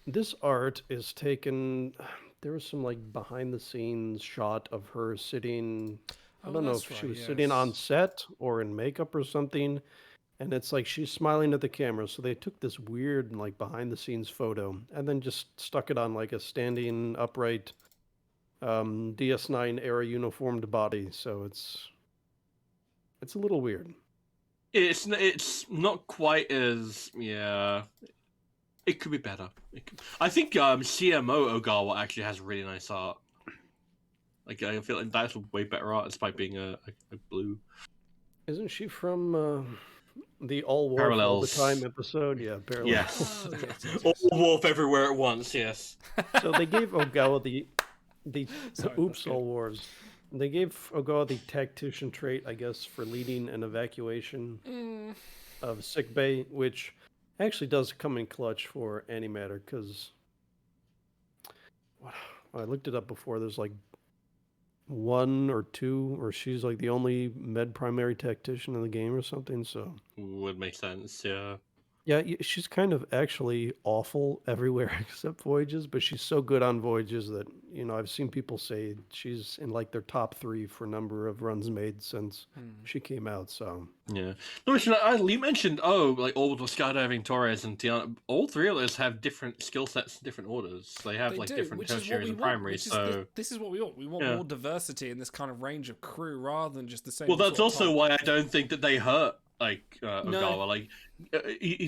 This art is taken. There was some like behind the scenes shot of her sitting. I don't know if she was sitting on set or in makeup or something. And it's like she's smiling at the camera. So they took this weird like behind the scenes photo and then just stuck it on like a standing upright DS9 era uniformed body. So it's a little weird. It's not quite as It could be better. I think CMO Ogawa actually has really nice art. Like I feel like that's way better art despite being a blue. Isn't she from the All Worf Parallels. All the Time episode? Yeah, Parallels. Yes. All Wolf everywhere at once. Yes. So they gave Ogawa the Sorry, oops, all wars. They gave Ogawa the tactician trait, I guess, for leading an evacuation of sickbay, which actually does come in clutch for antimatter, because I looked it up before. There's like 1 or 2, or she's like the only med primary tactician in the game or something. So would make sense. Yeah. Yeah, she's kind of actually awful everywhere except voyages, but she's so good on voyages that, you know, I've seen people say she's in like their top 3 for number of runs made since she came out. So yeah. No, you mentioned like Orbital, Skydiving, Torres, and Tiana. All 3 of those have different skill sets, different orders. They have different tertiaries and primaries. So this is what we want. We want more diversity in this kind of range of crew rather than just the same. Well, that's also why I don't think that they hurt Ogawa. No. Like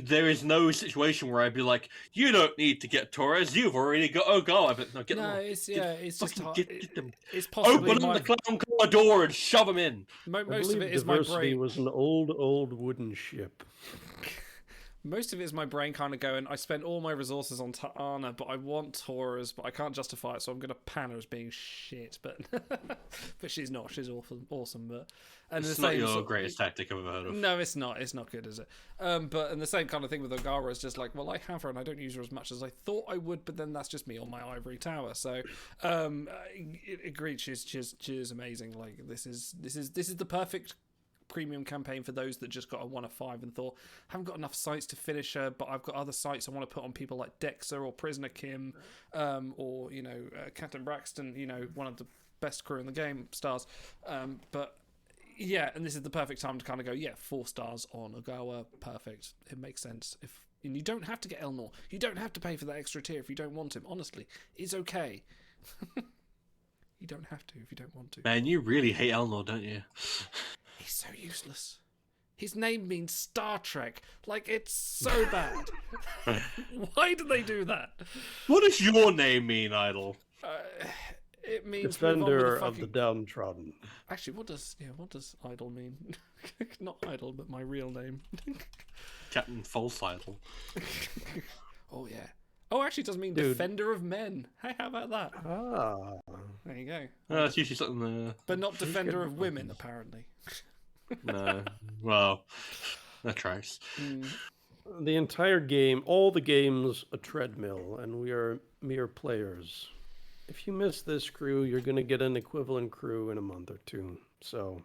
there is no situation where I'd be like, you don't need to get Torres, you've already got Ogawa. But no, get them. It's just hard. Get them. It's possibly Open the Qalankhkai door and shove them in. Most of it is my diversity brain. was an old wooden ship. Most of it is my brain kind of going, I spent all my resources on Ta'ana, but I want Torres, but I can't justify it, so I'm going to pan her as being shit. But but she's not. She's awesome. But and It's the not same your greatest tactic I've ever heard of. No, it's not. It's not good, is it? But and the same kind of thing with Ogawa is just like, well, I have her and I don't use her as much as I thought I would, but then that's just me on my ivory tower. So agreed. She's amazing. Like this is the perfect premium campaign for those that just got a 1 of 5 and thought, I haven't got enough sites to finish her, but I've got other sites I want to put on people like Dexa or Prisoner Kim, or Captain Braxton, one of the best crew in the game, stars. But yeah, and this is the perfect time to kind of go, 4 stars on Ogawa, perfect. It makes sense. And you don't have to get Elnor. You don't have to pay for that extra tier if you don't want him. Honestly, it's okay. You don't have to if you don't want to. Man, you really hate Elnor, don't you? He's so useless. His name means Star Trek. Like, it's so bad. Why do they do that? What does your name mean, Idol? It means Defender of the downtrodden. Actually, what does Idol mean? Not Idol, but my real name. Captain False Idol. Oh yeah. Oh, actually, it does mean Defender of Men. Hey, how about that? Ah, there you go. That's usually something. But not Defender of Women, apparently. No. Well, that tracks. The entire game, all the game's a treadmill, and we are mere players. If you miss this crew, you're going to get an equivalent crew in a month or 2. So,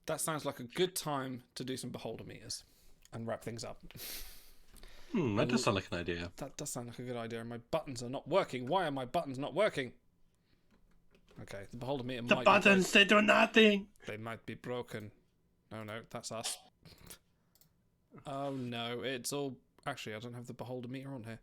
That sounds like a good time to do some beholder meters and wrap things up. That does sound like an idea. That does sound like a good idea. And my buttons are not working. Why are my buttons not working? Okay, the beholder meter might be buttons, they do nothing. They might be broken. No, that's us. Oh no, it's all... Actually, I don't have the beholder meter on here.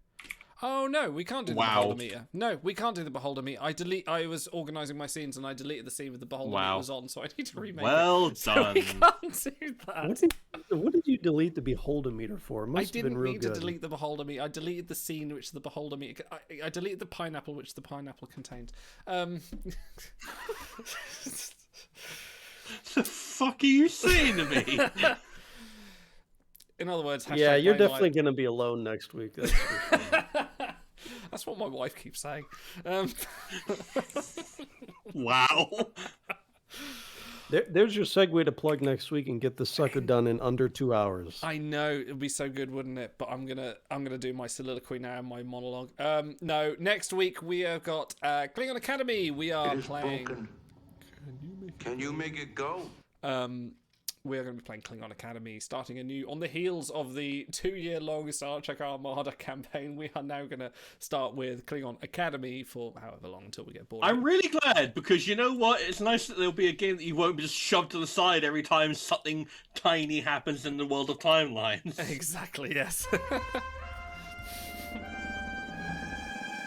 Oh no, we can't do the beholder meter. No, we can't do the beholder meter. I was organising my scenes and I deleted the scene with the beholder meter was on, so I need to remake it. Done. We can't do that. What did you delete the beholder meter for? It must I have been didn't real need good. to delete the beholder meter. I deleted the scene which the beholder meter... I deleted the pineapple which the pineapple contained. The fuck are you saying to me? In other words, yeah, you're #playing definitely live. going to be alone next week. That's for sure. That's what my wife keeps saying. Wow. There's your segue to plug next week and get the sucker done in under 2 hours. I know it'd be so good, wouldn't it? But I'm gonna do my soliloquy now, my monologue. No, next week we have got Klingon Academy. We are playing. Broken. Can you make it go? We are going to be playing Klingon Academy, starting anew on the heels of the 2-year-long Star Trek Armada campaign. We are now going to start with Klingon Academy for however long until we get bored. I'm really glad, because you know what? It's nice that there'll be a game that you won't be just shoved to the side every time something tiny happens in the world of timelines. Exactly, yes.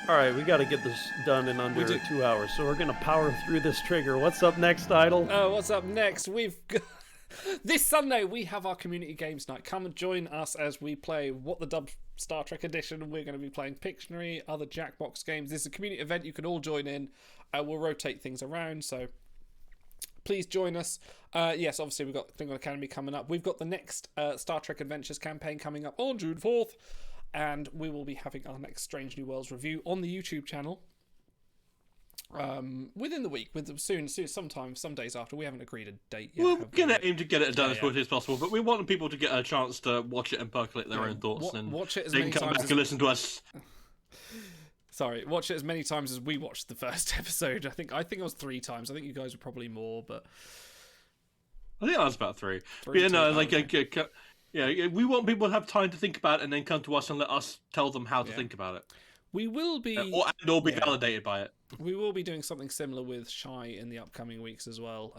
All right, we got to get this done in under 2 hours, so we're going to power through this trigger. What's up next, Idol? What's up next? We've got... This Sunday, we have our community games night. Come and join us as we play What the Dub Star Trek Edition. We're going to be playing Pictionary, other Jackbox games. This is a community event you can all join in. We'll rotate things around, so please join us. Yes, obviously, we've got Klingon Academy coming up. We've got the next Star Trek Adventures campaign coming up on June 4th, and we will be having our next Strange New Worlds review on the YouTube channel. Within the week, soon, sometime, some days after. We haven't agreed a date yet. We're going to aim to get it done as quickly as possible, but we want people to get a chance to watch it and percolate their own thoughts, and watch it as they many can come times back as... and listen to us. Sorry, watch it as many times as we watched the first episode. I think it was 3 times. I think you guys were probably more, but I think that was about 3. But yeah, no, like, yeah, we want people to have time to think about it and then come to us and let us tell them how to think about it. We will be... or be validated by it. We will be doing something similar with Shy in the upcoming weeks as well,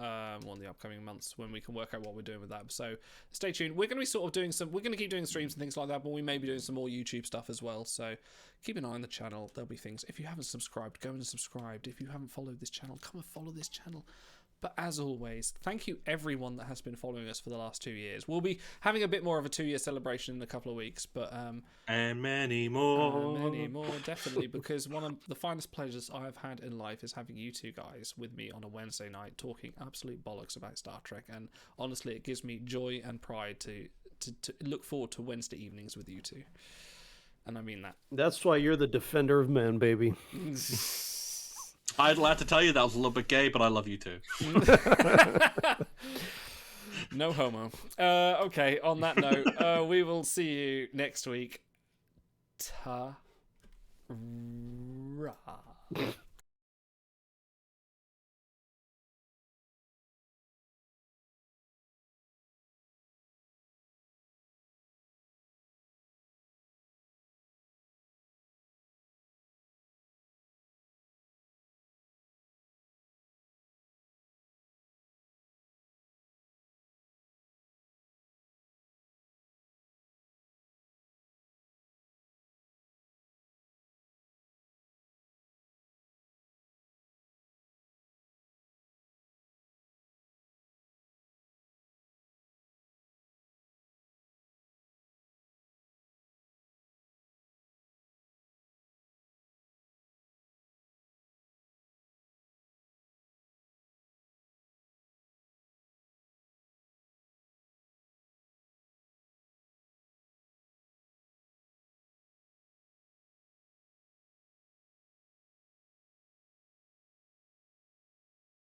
or in the upcoming months, when we can work out what we're doing with that. So stay tuned. We're going to be sort of doing we're going to keep doing streams and things like that, but we may be doing some more YouTube stuff as well. So keep an eye on the channel. There'll be things. If you haven't subscribed, go and subscribe. If you haven't followed this channel, come and follow this channel. But as always, thank you everyone that has been following us for the last 2 years. We'll be having a bit more of a 2-year celebration in a couple of weeks, but and many more, definitely, because one of the finest pleasures I have had in life is having you two guys with me on a Wednesday night talking absolute bollocks about Star Trek, and honestly, it gives me joy and pride to look forward to Wednesday evenings with you two, and I mean that. That's why you're the defender of men, baby. I'd like to tell you that was a little bit gay, but I love you too. No homo. Okay, on that note, we will see you next week. Ta-ra.